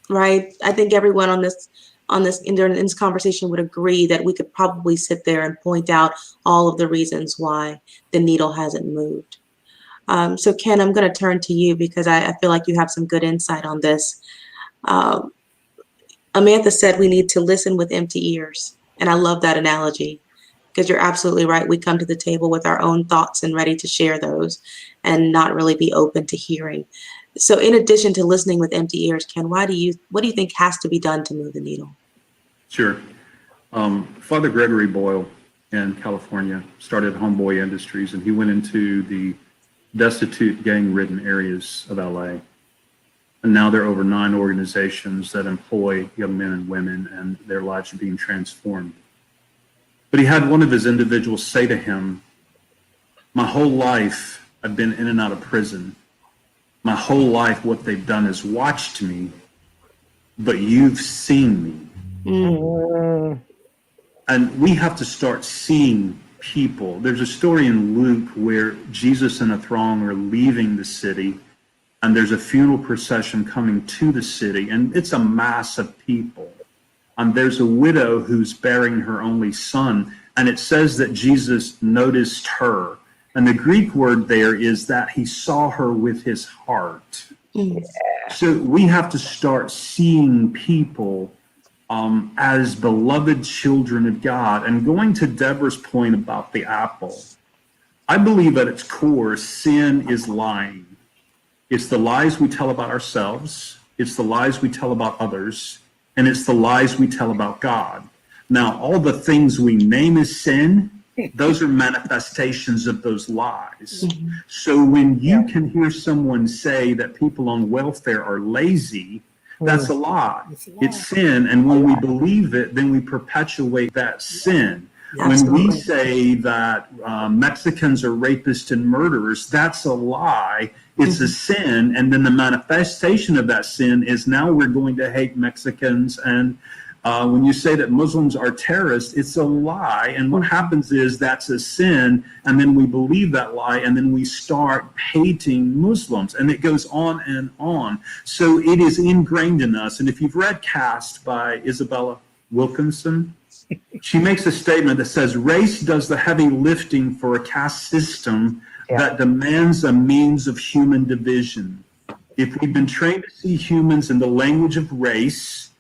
right? I think everyone on this on this in this conversation would agree that we could probably sit there and point out all of the reasons why the needle hasn't moved. So Ken, I'm going to turn to you because I feel like you have some good insight on this. Amantha said we need to listen with empty ears. And I love that analogy because you're absolutely right. We come to the table with our own thoughts and ready to share those and not really be open to hearing. So in addition to listening with empty ears, Ken, what do you think has to be done to move the needle? Sure. Father Gregory Boyle in California started Homeboy Industries, and he went into the destitute, gang-ridden areas of LA. And now there are over 9 organizations that employ young men and women, and their lives are being transformed. But he had one of his individuals say to him, "My whole life, I've been in and out of prison. My whole life, what they've done is watched me, but you've seen me." Mm. And we have to start seeing people. There's a story in Luke where Jesus and a throng are leaving the city, and there's a funeral procession coming to the city, and it's a mass of people. And there's a widow who's bearing her only son, and it says that Jesus noticed her. And the Greek word there is that he saw her with his heart. Mm. So we have to start seeing people as beloved children of God. And going to Debra's point about the apple, I believe at its core, sin is lying. It's the lies we tell about ourselves, it's the lies we tell about others, and it's the lies we tell about God. Now, all the things we name as sin, those are manifestations of those lies. Mm-hmm. So when you can hear someone say that people on welfare are lazy, that's a lie. It's sin. And when we believe it, then we perpetuate that sin. When we say that Mexicans are rapists and murderers, that's a lie. It's a sin. And then the manifestation of that sin is now we're going to hate Mexicans. And when you say that Muslims are terrorists, it's a lie. And what happens is that's a sin. And then we believe that lie. And then we start hating Muslims. And it goes on and on. So it is ingrained in us. And if you've read Caste by Isabella Wilkinson, she makes a statement that says, race does the heavy lifting for a caste system that demands a means of human division. If we've been trained to see humans in the language of race,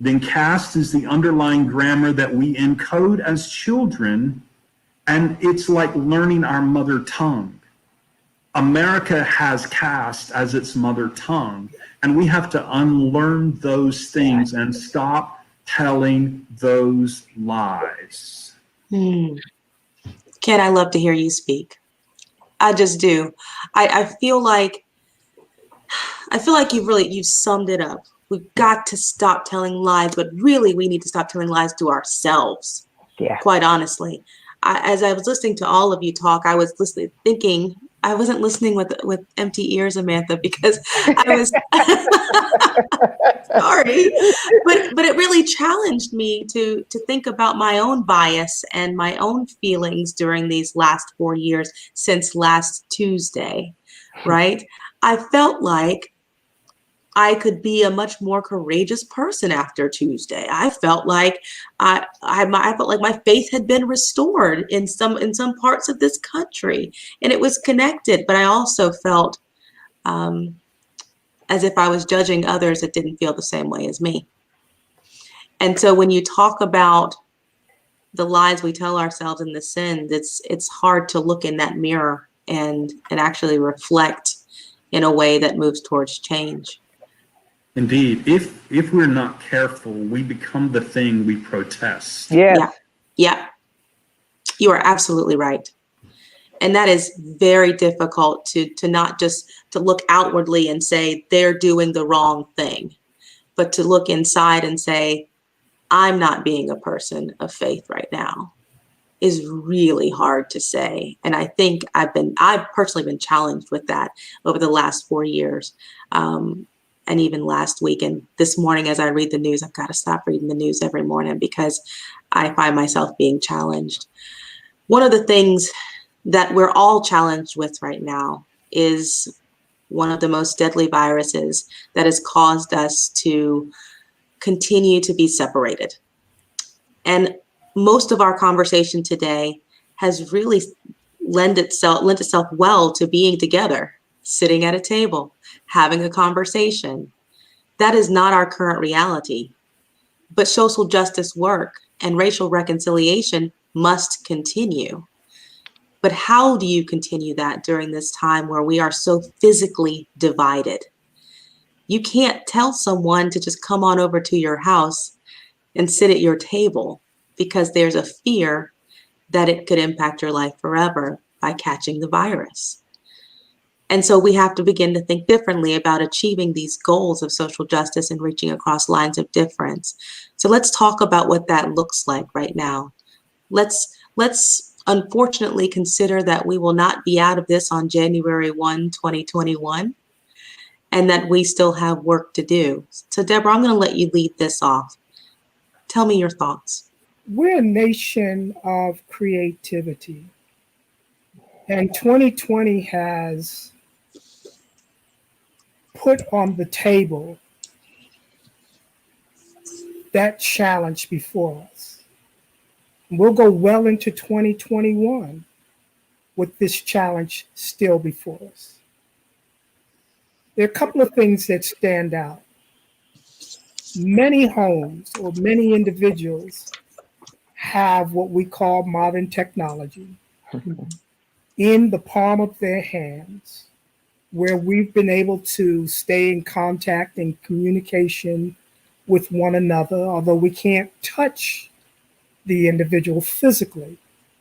then caste is the underlying grammar that we encode as children, and it's like learning our mother tongue. America has caste as its mother tongue, and we have to unlearn those things and stop telling those lies. Ken, I love to hear you speak. I just do. I feel like you've summed it up. We've got to stop telling lies, but really we need to stop telling lies to ourselves. Yeah. Quite honestly, as I was listening to all of you talk, I was thinking I wasn't listening with empty ears, Amantha, because I was sorry, but it really challenged me to think about my own bias and my own feelings during these last 4 years since last Tuesday, right? I felt like I could be a much more courageous person after Tuesday. I felt like I felt like my faith had been restored in some parts of this country, and it was connected. But I also felt as if I was judging others that didn't feel the same way as me. And so when you talk about the lies we tell ourselves and the sins, it's hard to look in that mirror and actually reflect in a way that moves towards change. Indeed, if we're not careful, we become the thing we protest. Yeah. You are absolutely right. And that is very difficult to not just to look outwardly and say they're doing the wrong thing, but to look inside and say, I'm not being a person of faith right now, is really hard to say. And I think I've personally been challenged with that over the last 4 years. And even last week and this morning, as I read the news, I've got to stop reading the news every morning because I find myself being challenged. One of the things that we're all challenged with right now is one of the most deadly viruses that has caused us to continue to be separated. And most of our conversation today has really lent itself well to being together, sitting at a table, having a conversation. That is not our current reality. But social justice work and racial reconciliation must continue. But how do you continue that during this time where we are so physically divided? You can't tell someone to just come on over to your house and sit at your table because there's a fear that it could impact your life forever by catching the virus. And so we have to begin to think differently about achieving these goals of social justice and reaching across lines of difference. So let's talk about what that looks like right now. Let's unfortunately consider that we will not be out of this on January 1, 2021, and that we still have work to do. So Debra, I'm going to let you lead this off. Tell me your thoughts. We're a nation of creativity, and 2020 has put on the table that challenge before us. We'll go well into 2021 with this challenge still before us. There are a couple of things that stand out. Many homes or many individuals have what we call modern technology in the palm of their hands, where we've been able to stay in contact and communication with one another, although we can't touch the individual physically.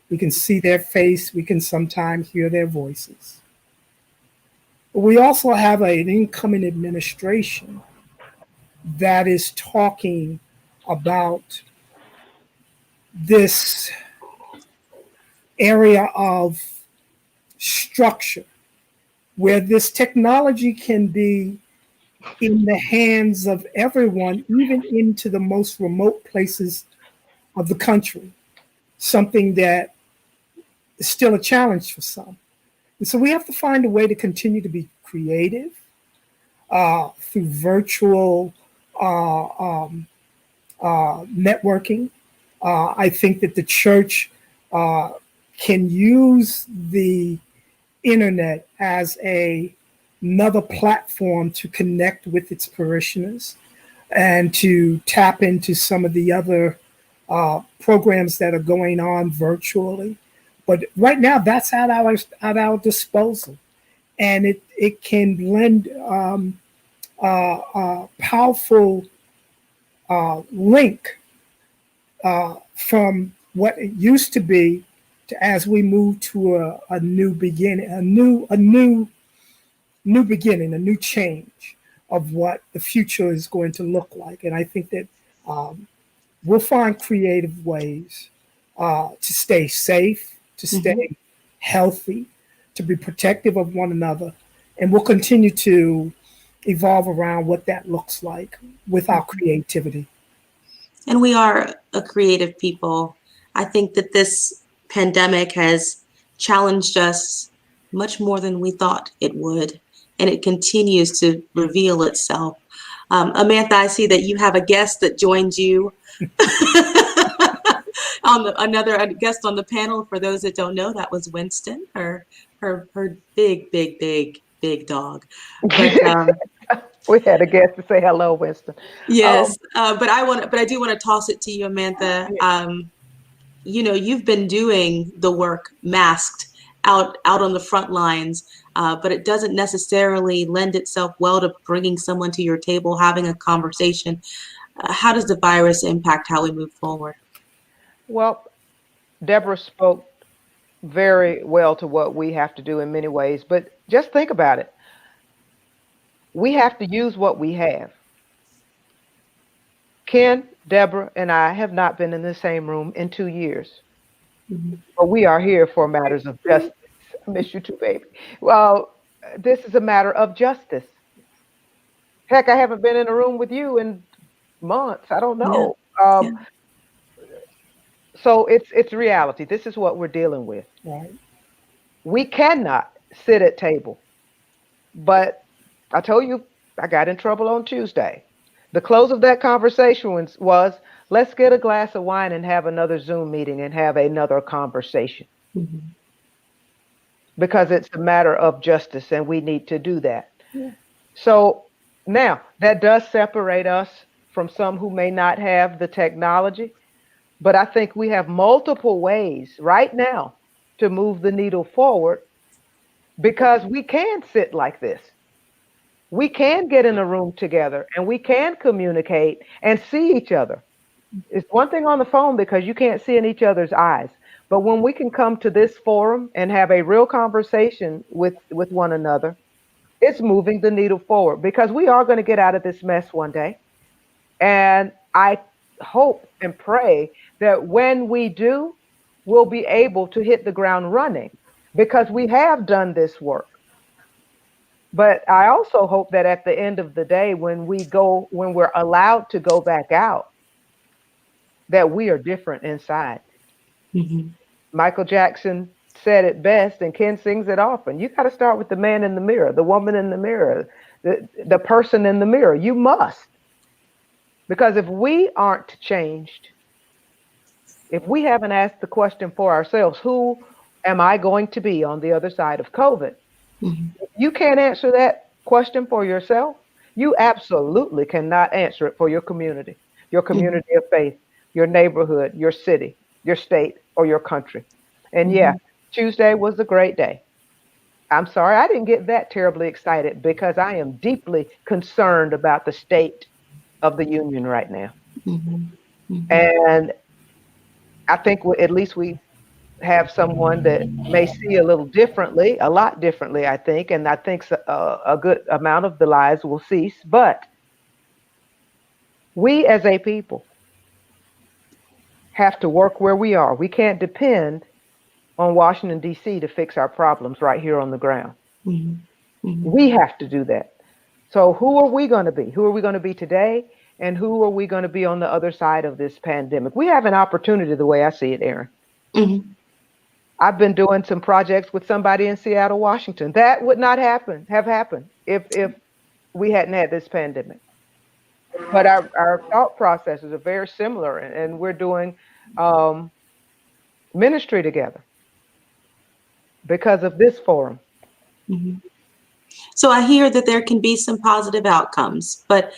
We can see their face, we can sometimes hear their voices. But we also have an incoming administration that is talking about this area of structure where this technology can be in the hands of everyone, even into the most remote places of the country, something that is still a challenge for some. And so we have to find a way to continue to be creative through virtual networking. I think that the church can use the internet as another platform to connect with its parishioners and to tap into some of the other programs that are going on virtually. But right now, that's at our disposal, and it can lend powerful link from what it used to be to as we move to a new beginning, a new beginning, a new change of what the future is going to look like. And I think that we'll find creative ways to stay safe, to stay healthy, to be protective of one another, and we'll continue to evolve around what that looks like with our creativity. And we are a creative people. I think that this pandemic has challenged us much more than we thought it would, and it continues to reveal itself. Amantha, I see that you have a guest that joined you. Another guest on the panel. For those that don't know, that was Winston, her big dog. But we had a guest to say hello, Winston. Yes, but I do want to toss it to you, Amantha. You've been doing the work masked out on the front lines, but it doesn't necessarily lend itself well to bringing someone to your table, having a conversation. How does the virus impact how we move forward? Well, Debra spoke very well to what we have to do in many ways, but just think about it. We have to use what we have. Ken, Debra, and I have not been in the same room in 2 years, but we are here for matters of justice. I miss you too, baby. Well, this is a matter of justice. Heck, I haven't been in a room with you in months. I don't know. Yeah. So it's reality. This is what we're dealing with. Right. We cannot sit at table. But I told you I got in trouble on Tuesday. The close of that conversation was, let's get a glass of wine and have another Zoom meeting and have another conversation. Mm-hmm. Because it's a matter of justice and we need to do that. Yeah. So now that does separate us from some who may not have the technology, but I think we have multiple ways right now to move the needle forward, because we can sit like this. We can get in a room together and we can communicate and see each other. It's one thing on the phone because you can't see in each other's eyes. But when we can come to this forum and have a real conversation with one another, it's moving the needle forward, because we are going to get out of this mess one day. And I hope and pray that when we do, we'll be able to hit the ground running, because we have done this work. But I also hope that at the end of the day, when we're allowed to go back out, that we are different inside. Mm-hmm. Michael Jackson said it best, and Ken sings it often. You got to start with the man in the mirror, the woman in the mirror, the person in the mirror. You must. Because if we aren't changed, if we haven't asked the question for ourselves, who am I going to be on the other side of COVID? Mm-hmm. If you can't answer that question for yourself, you absolutely cannot answer it for your community Mm-hmm. of faith, your neighborhood, your city, your state, or your country. And yeah, Tuesday was a great day. I'm sorry I didn't get that terribly excited, because I am deeply concerned about the state of the union right now. Mm-hmm. Mm-hmm. And I think at least we have someone that may see a lot differently, I think. And I think a good amount of the lies will cease. But we as a people have to work where we are. We can't depend on Washington, D.C. to fix our problems right here on the ground. Mm-hmm. Mm-hmm. We have to do that. So who are we going to be? Who are we going to be today? And who are we going to be on the other side of this pandemic? We have an opportunity, the way I see it, Erin. Mm-hmm. I've been doing some projects with somebody in Seattle, Washington. That would not have happened if we hadn't had this pandemic. But our thought processes are very similar, and we're doing ministry together because of this forum. Mm-hmm. So I hear that there can be some positive outcomes, but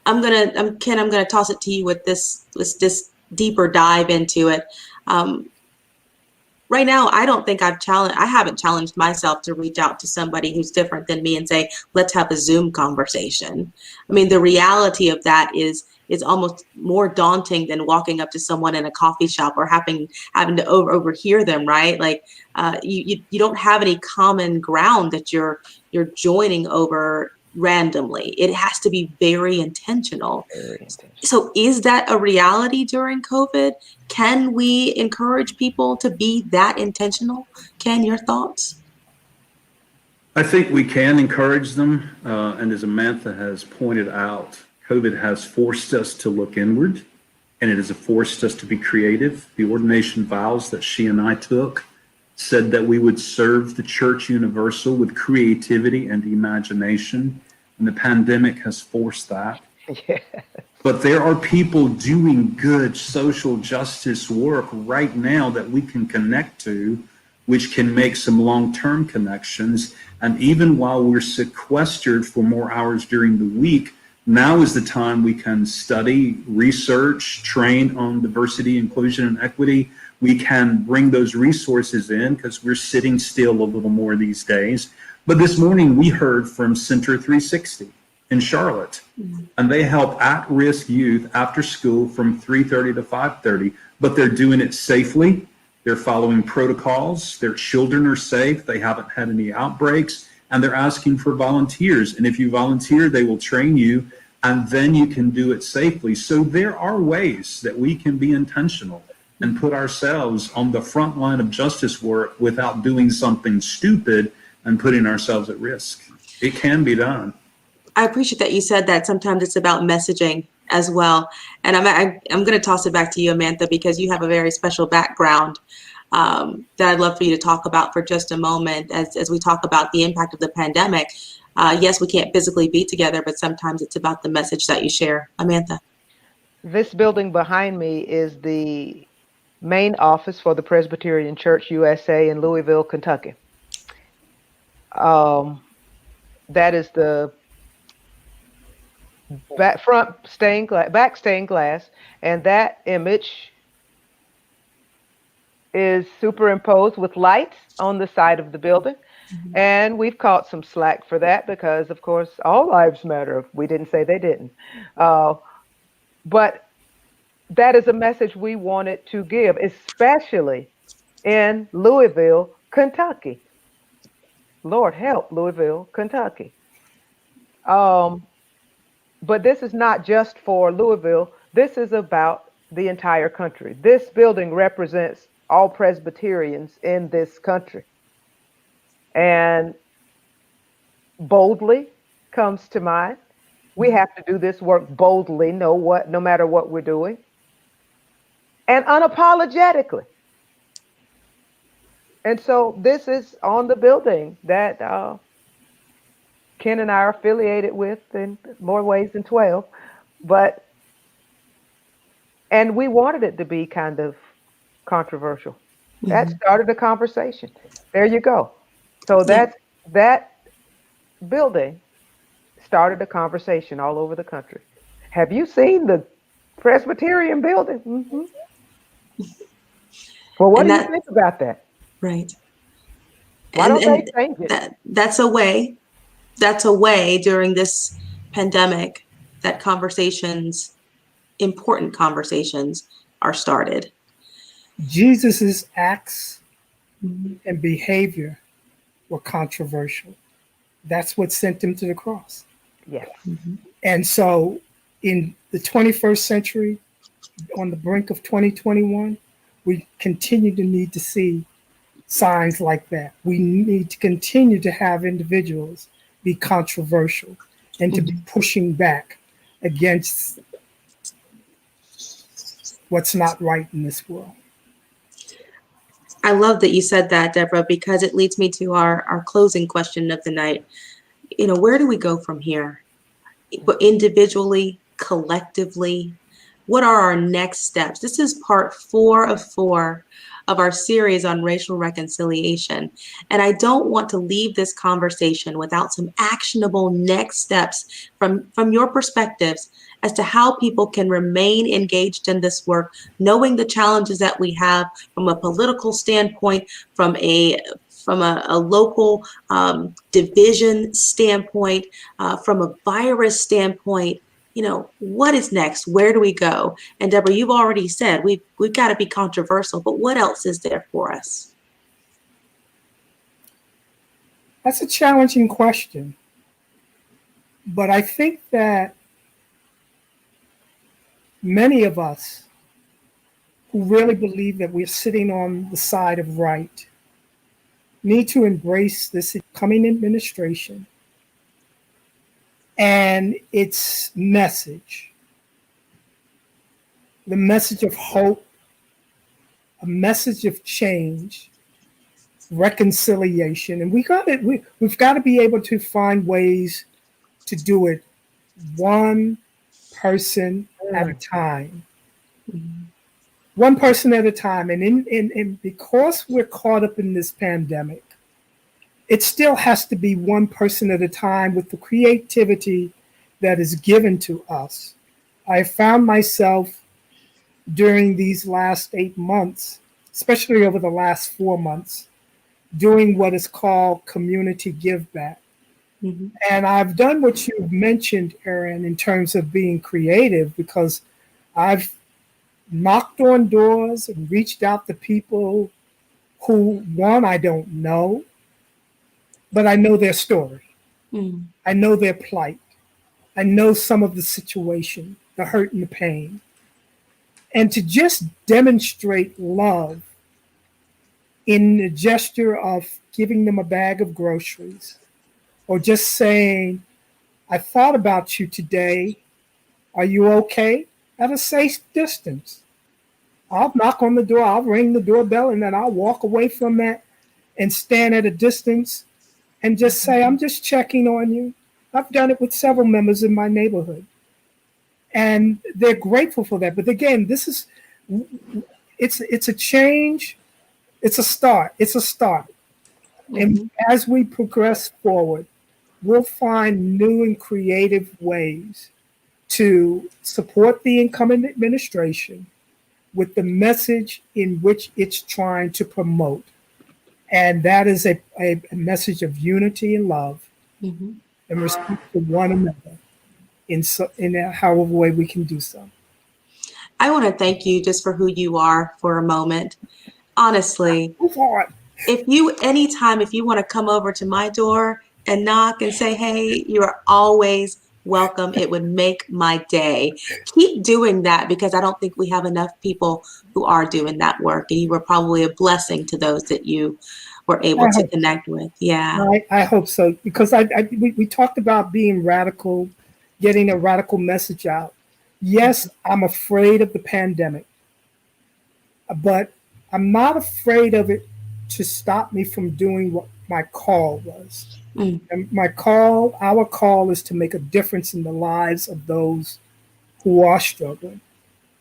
Ken, I'm gonna toss it to you with this deeper dive into it. Right now, I don't think I haven't challenged myself to reach out to somebody who's different than me and say, let's have a Zoom conversation. I mean, the reality of that is almost more daunting than walking up to someone in a coffee shop or having to overhear them, right? Like you don't have any common ground that you're joining over randomly. It has to be very intentional. Very intentional. So is that a reality during COVID? Can we encourage people to be that intentional? Ken, your thoughts? I think we can encourage them. And as Amantha has pointed out, COVID has forced us to look inward, and it has forced us to be creative. The ordination vows that she and I took said that we would serve the church universal with creativity and imagination, and the pandemic has forced that. Yeah. But there are people doing good social justice work right now that we can connect to, which can make some long-term connections. And even while we're sequestered for more hours during the week, now is the time we can study, research, train on diversity, inclusion, and equity. We can bring those resources in because we're sitting still a little more these days. But this morning we heard from Center 360 in Charlotte, and they help at-risk youth after school from 3:30 to 5:30, but they're doing it safely. They're following protocols. Their children are safe. They haven't had any outbreaks, and they're asking for volunteers. And if you volunteer, they will train you, and then you can do it safely. So there are ways that we can be intentional and put ourselves on the front line of justice work without doing something stupid and putting ourselves at risk. It can be done. I appreciate that you said that. Sometimes it's about messaging as well. And I'm going to toss it back to you, Amantha, because you have a very special background that I'd love for you to talk about for just a moment as we talk about the impact of the pandemic. Yes, we can't physically be together, but sometimes it's about the message that you share. Amantha. This building behind me is the main office for the Presbyterian Church USA in Louisville, Kentucky. That is the back stained glass, and that image is superimposed with lights on the side of the building. And we've caught some slack for that because, of course, all lives matter. We didn't say they didn't. But that is a message we wanted to give, especially in Louisville, Kentucky. Lord help Louisville, Kentucky. But this is not just for Louisville. This is about the entire country. This building represents all Presbyterians in this country. And boldly comes to mind. We have to do this work boldly, no matter what we're doing. And unapologetically. And so this is on the building that Ken and I are affiliated with in more ways than 12. And we wanted it to be kind of controversial. That started a conversation. There you go. So that building started a conversation all over the country. Have you seen the Presbyterian building? Mm-hmm. Well, what do you think about that? Right. Why don't they change it? That's a way during this pandemic that important conversations are started. Jesus's acts and behavior were controversial. That's what sent him to the cross. Yes. And so in the 21st century, on the brink of 2021, we continue to need to see signs like that. We need to continue to have individuals be controversial and to be pushing back against what's not right in this world. I love that you said that, Debra, because it leads me to our closing question of the night. Where do we go from here? Individually, collectively, what are our next steps? This is part 4 of 4 of our series on racial reconciliation. And I don't want to leave this conversation without some actionable next steps from your perspectives as to how people can remain engaged in this work, knowing the challenges that we have from a political standpoint, from a local division standpoint, from a virus standpoint. What is next? Where do we go? And Debra, you've already said we've got to be controversial, but what else is there for us? That's a challenging question. But I think that many of us who really believe that we're sitting on the side of right need to embrace this coming administration and its message, the message of hope, a message of change, reconciliation. And we've got to be able to find ways to do it one person at a time. One person at a time. And because we're caught up in this pandemic, it still has to be one person at a time with the creativity that is given to us. I found myself during these last 8 months, especially over the last 4 months, doing what is called community give back. And I've done what you've mentioned, Erin, in terms of being creative, because I've knocked on doors and reached out to people who, one, I don't know, but I know their story. I know their plight. I know some of the situation, the hurt and the pain. And to just demonstrate love in the gesture of giving them a bag of groceries, or just saying, I thought about you today. Are you okay? At a safe distance. I'll knock on the door, I'll ring the doorbell, and then I'll walk away from that and stand at a distance and just say, I'm just checking on you. I've done it with several members in my neighborhood. And they're grateful for that. But again, it's a change. It's a start. It's a start. And as we progress forward, we'll find new and creative ways to support the incoming administration with the message in which it's trying to promote. And that is a message of unity and love and respect for one another in however way we can do so. I want to thank you just for who you are for a moment. Honestly, if you want to come over to my door and knock and say, hey, you're always welcome, it would make my day. Keep doing that, because I don't think we have enough people who are doing that work. And you were probably a blessing to those that you were able to connect with. Yeah. I hope so, because we talked about being radical, getting a radical message out. Yes, I'm afraid of the pandemic, but I'm not afraid of it to stop me from doing what my call was. And our call is to make a difference in the lives of those who are struggling,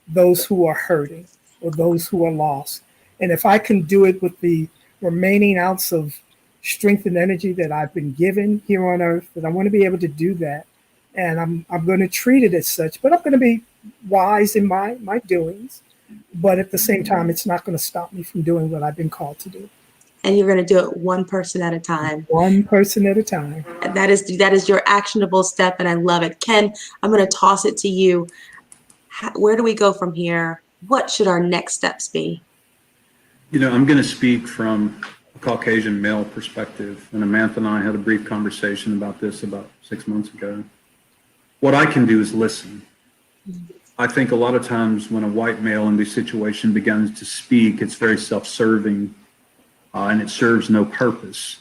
those who are hurting, or those who are lost. And if I can do it with the remaining ounce of strength and energy that I've been given here on earth, then I want to be able to do that. And I'm going to treat it as such, but I'm going to be wise in my doings. But at the same time, it's not going to stop me from doing what I've been called to do. And you're going to do it one person at a time. One person at a time. And that is your actionable step, and I love it. Ken, I'm going to toss it to you. Where do we go from here? What should our next steps be? I'm going to speak from a Caucasian male perspective, and Amantha and I had a brief conversation about this about 6 months ago. What I can do is listen. I think a lot of times when a white male in this situation begins to speak, it's very self-serving, and it serves no purpose.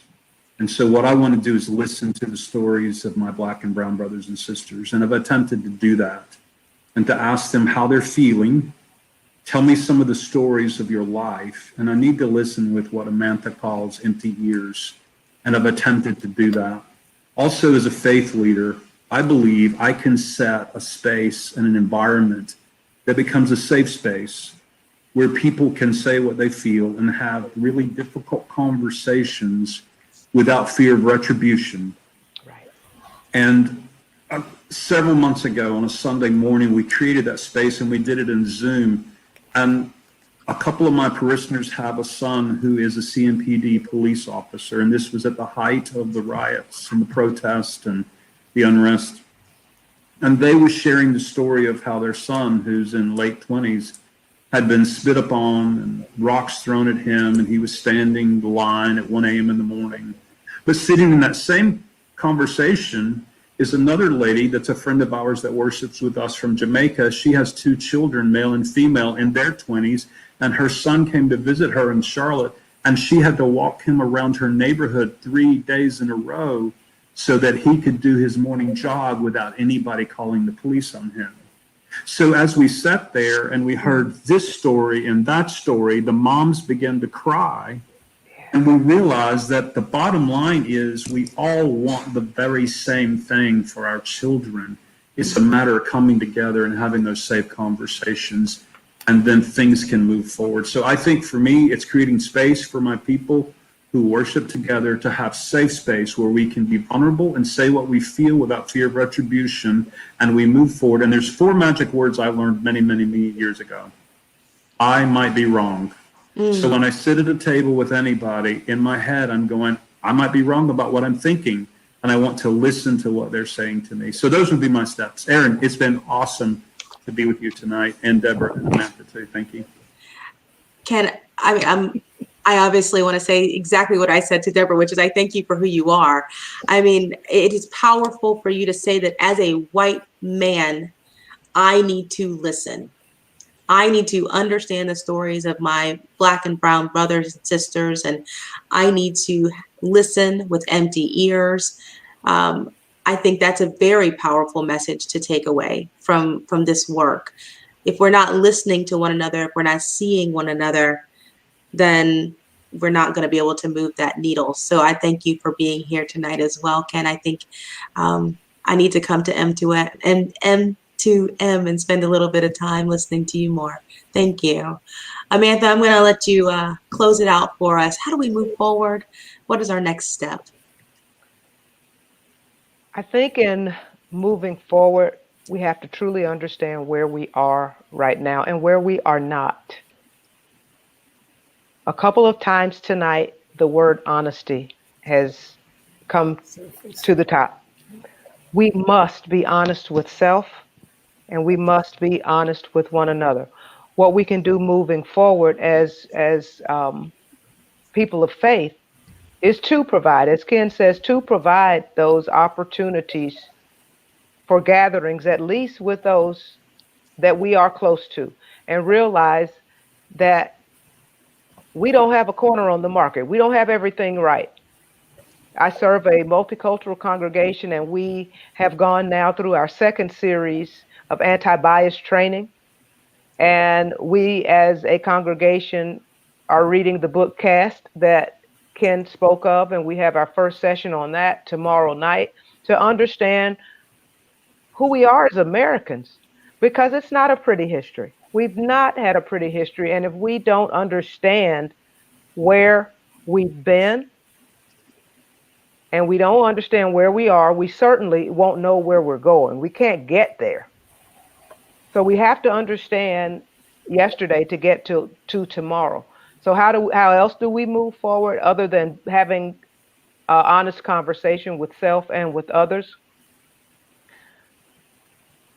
And so what I want to do is listen to the stories of my Black and brown brothers and sisters, and I've attempted to do that, and to ask them how they're feeling. Tell me some of the stories of your life, and I need to listen with what Amantha calls empty ears, and I've attempted to do that. Also, as a faith leader, I believe I can set a space and an environment that becomes a safe space where people can say what they feel and have really difficult conversations without fear of retribution. Right. And several months ago on a Sunday morning, we created that space, and we did it in Zoom. And a couple of my parishioners have a son who is a CMPD police officer, and this was at the height of the riots and the protest and the unrest. And they were sharing the story of how their son, who's in late 20s, had been spit upon and rocks thrown at him, and he was standing the line at 1 a.m. in the morning. But sitting in that same conversation is another lady that's a friend of ours that worships with us from Jamaica. She has 2 children, male and female, in their 20s, and her son came to visit her in Charlotte, and she had to walk him around her neighborhood 3 days in a row so that he could do his morning jog without anybody calling the police on him. So as we sat there and we heard this story and that story, the moms began to cry. And we realized that the bottom line is we all want the very same thing for our children. It's a matter of coming together and having those safe conversations, and then things can move forward. So I think for me, it's creating space for my people who worship together to have safe space where we can be vulnerable and say what we feel without fear of retribution, and we move forward. And there's 4 magic words I learned many, many, many years ago. I might be wrong. So when I sit at a table with anybody, in my head, I'm going, I might be wrong about what I'm thinking, and I want to listen to what they're saying to me. So those would be my steps. Erin, it's been awesome to be with you tonight, and Debra and Amantha too. Thank you. Ken, I obviously want to say exactly what I said to Debra, which is I thank you for who you are. I mean, it is powerful for you to say that as a white man, I need to listen. I need to understand the stories of my Black and brown brothers and sisters, and I need to listen with empty ears. I think that's a very powerful message to take away from this work. If we're not listening to one another, if we're not seeing one another, then we're not going to be able to move that needle. So I thank you for being here tonight as well, Ken. I think I need to come to M2M and spend a little bit of time listening to you more. Thank you. Amantha, I'm going to let you close it out for us. How do we move forward? What is our next step? I think in moving forward, we have to truly understand where we are right now and where we are not. A couple of times tonight, the word honesty has come to the top. We must be honest with self, and we must be honest with one another. What we can do moving forward as people of faith is to provide, as Ken says, to provide those opportunities for gatherings, at least with those that we are close to, and realize that we don't have a corner on the market. We don't have everything right. I serve a multicultural congregation, and we have gone now through our second series of anti-bias training. And we, as a congregation, are reading the book Cast that Ken spoke of, and we have our first session on that tomorrow night to understand who we are as Americans, because it's not a pretty history. We've not had a pretty history, and if we don't understand where we've been and we don't understand where we are, we certainly won't know where we're going. We can't get there. So we have to understand yesterday to get to tomorrow. So how else do we move forward other than having honest conversation with self and with others?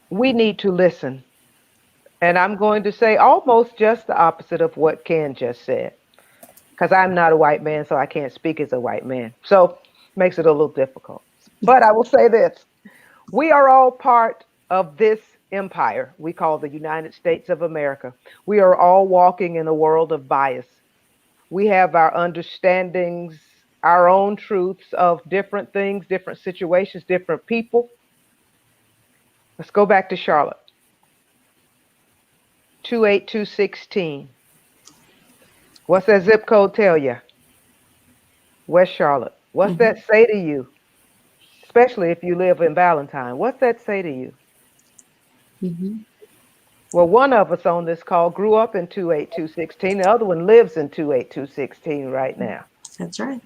We need to listen. And I'm going to say almost just the opposite of what Ken just said, because I'm not a white man, so I can't speak as a white man. So makes it a little difficult. But I will say this. We are all part of this empire we call the United States of America. We are all walking in a world of bias. We have our understandings, our own truths of different things, different situations, different people. Let's go back to Charlotte. 28216. What's that zip code tell you? West Charlotte. What's that say to you? Especially if you live in Valentine. What's that say to you? Well, one of us on this call grew up in 28216. The other one lives in 28216 right now. That's right.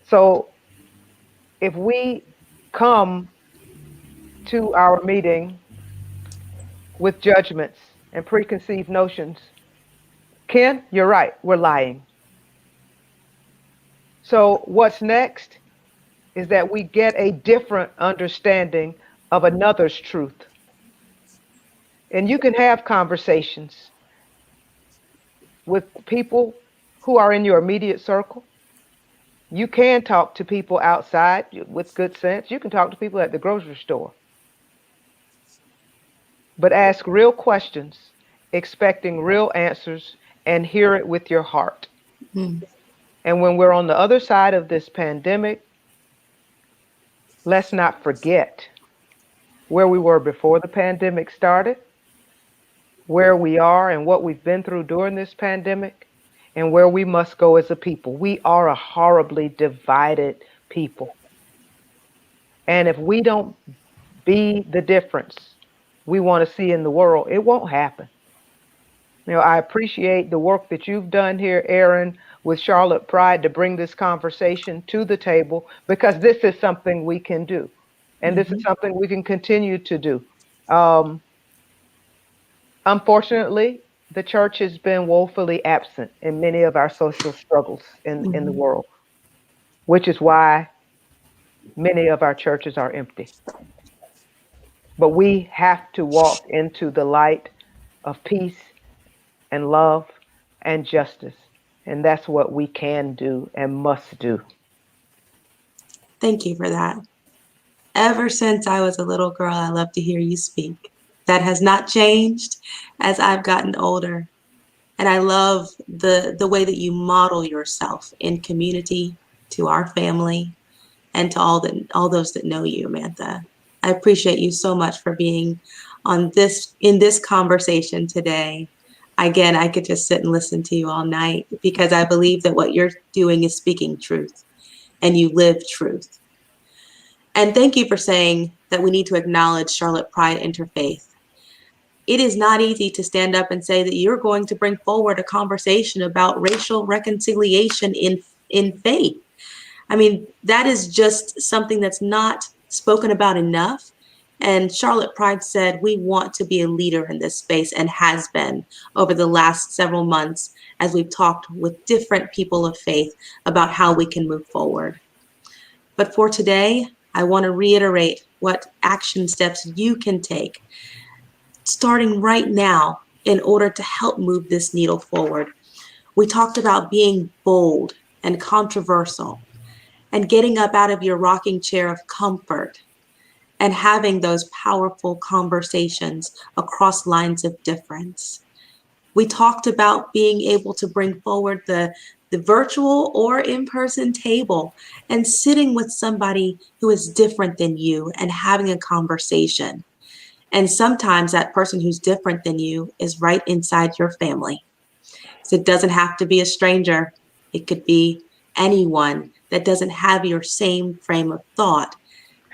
So if we come to our meeting with judgments and preconceived notions, Ken, you're right, we're lying. So what's next is that we get a different understanding of another's truth. And you can have conversations with people who are in your immediate circle. You can talk to people outside with good sense. You can talk to people at the grocery store. But ask real questions, expecting real answers, and hear it with your heart. And when we're on the other side of this pandemic, let's not forget where we were before the pandemic started, where we are and what we've been through during this pandemic, and where we must go as a people. We are a horribly divided people. And if we don't be the difference we want to see in the world, it won't happen. You know, I appreciate the work that you've done here, Erin, with Charlotte Pride to bring this conversation to the table, because this is something we can do. And this is something we can continue to do. Unfortunately, the church has been woefully absent in many of our social struggles in the world, which is why many of our churches are empty. But we have to walk into the light of peace and love and justice. And that's what we can do and must do. Thank you for that. Ever since I was a little girl, I love to hear you speak. That has not changed as I've gotten older. And I love the way that you model yourself in community, to our family, and to all those that know you, Amantha. I appreciate you so much for being in this conversation today. Again, I could just sit and listen to you all night because I believe that what you're doing is speaking truth and you live truth. And thank you for saying that we need to acknowledge Charlotte Pride Interfaith. It is not easy to stand up and say that you're going to bring forward a conversation about racial reconciliation in faith. I mean, that is just something that's not spoken about enough. And Charlotte Pride said, we want to be a leader in this space and has been over the last several months as we've talked with different people of faith about how we can move forward. But for today, I want to reiterate what action steps you can take starting right now in order to help move this needle forward. We talked about being bold and controversial and getting up out of your rocking chair of comfort and having those powerful conversations across lines of difference. We talked about being able to bring forward the virtual or in-person table and sitting with somebody who is different than you and having a conversation. And sometimes that person who's different than you is right inside your family. So it doesn't have to be a stranger. It could be anyone that doesn't have your same frame of thought.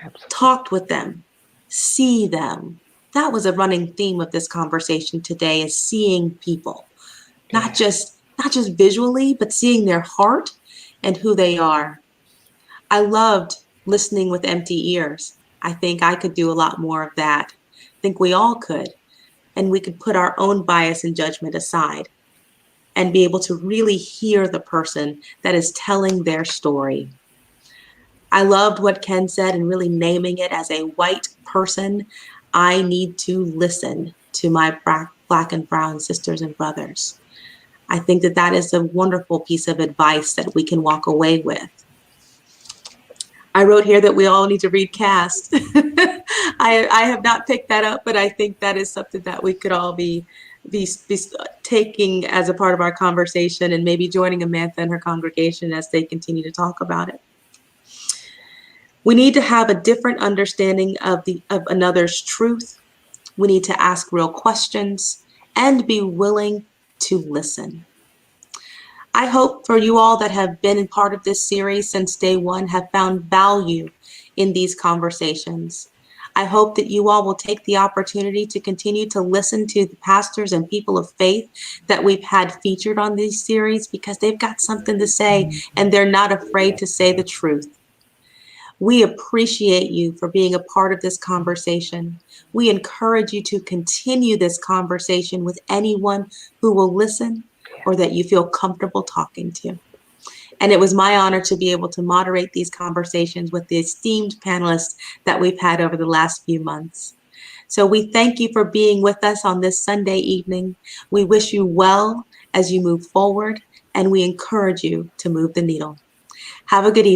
Absolutely. Talk with them, see them. That was a running theme of this conversation today, is seeing people, not just visually, but seeing their heart and who they are. I loved listening with empty ears. I think I could do a lot more of that. I think we all could. And we could put our own bias and judgment aside and be able to really hear the person that is telling their story. I loved what Ken said and really naming it as a white person. I need to listen to my Black and brown sisters and brothers. I think that that is a wonderful piece of advice that we can walk away with. I wrote here that we all need to read Cast. I have not picked that up, but I think that is something that we could all be taking as a part of our conversation and maybe joining Amantha and her congregation as they continue to talk about it. We need to have a different understanding of another's truth. We need to ask real questions and be willing to listen. I hope for you all that have been part of this series since day one have found value in these conversations. I hope that you all will take the opportunity to continue to listen to the pastors and people of faith that we've had featured on these series, because they've got something to say and they're not afraid to say the truth. We appreciate you for being a part of this conversation. We encourage you to continue this conversation with anyone who will listen or that you feel comfortable talking to. And it was my honor to be able to moderate these conversations with the esteemed panelists that we've had over the last few months. So we thank you for being with us on this Sunday evening. We wish you well as you move forward, and we encourage you to move the needle. Have a good evening.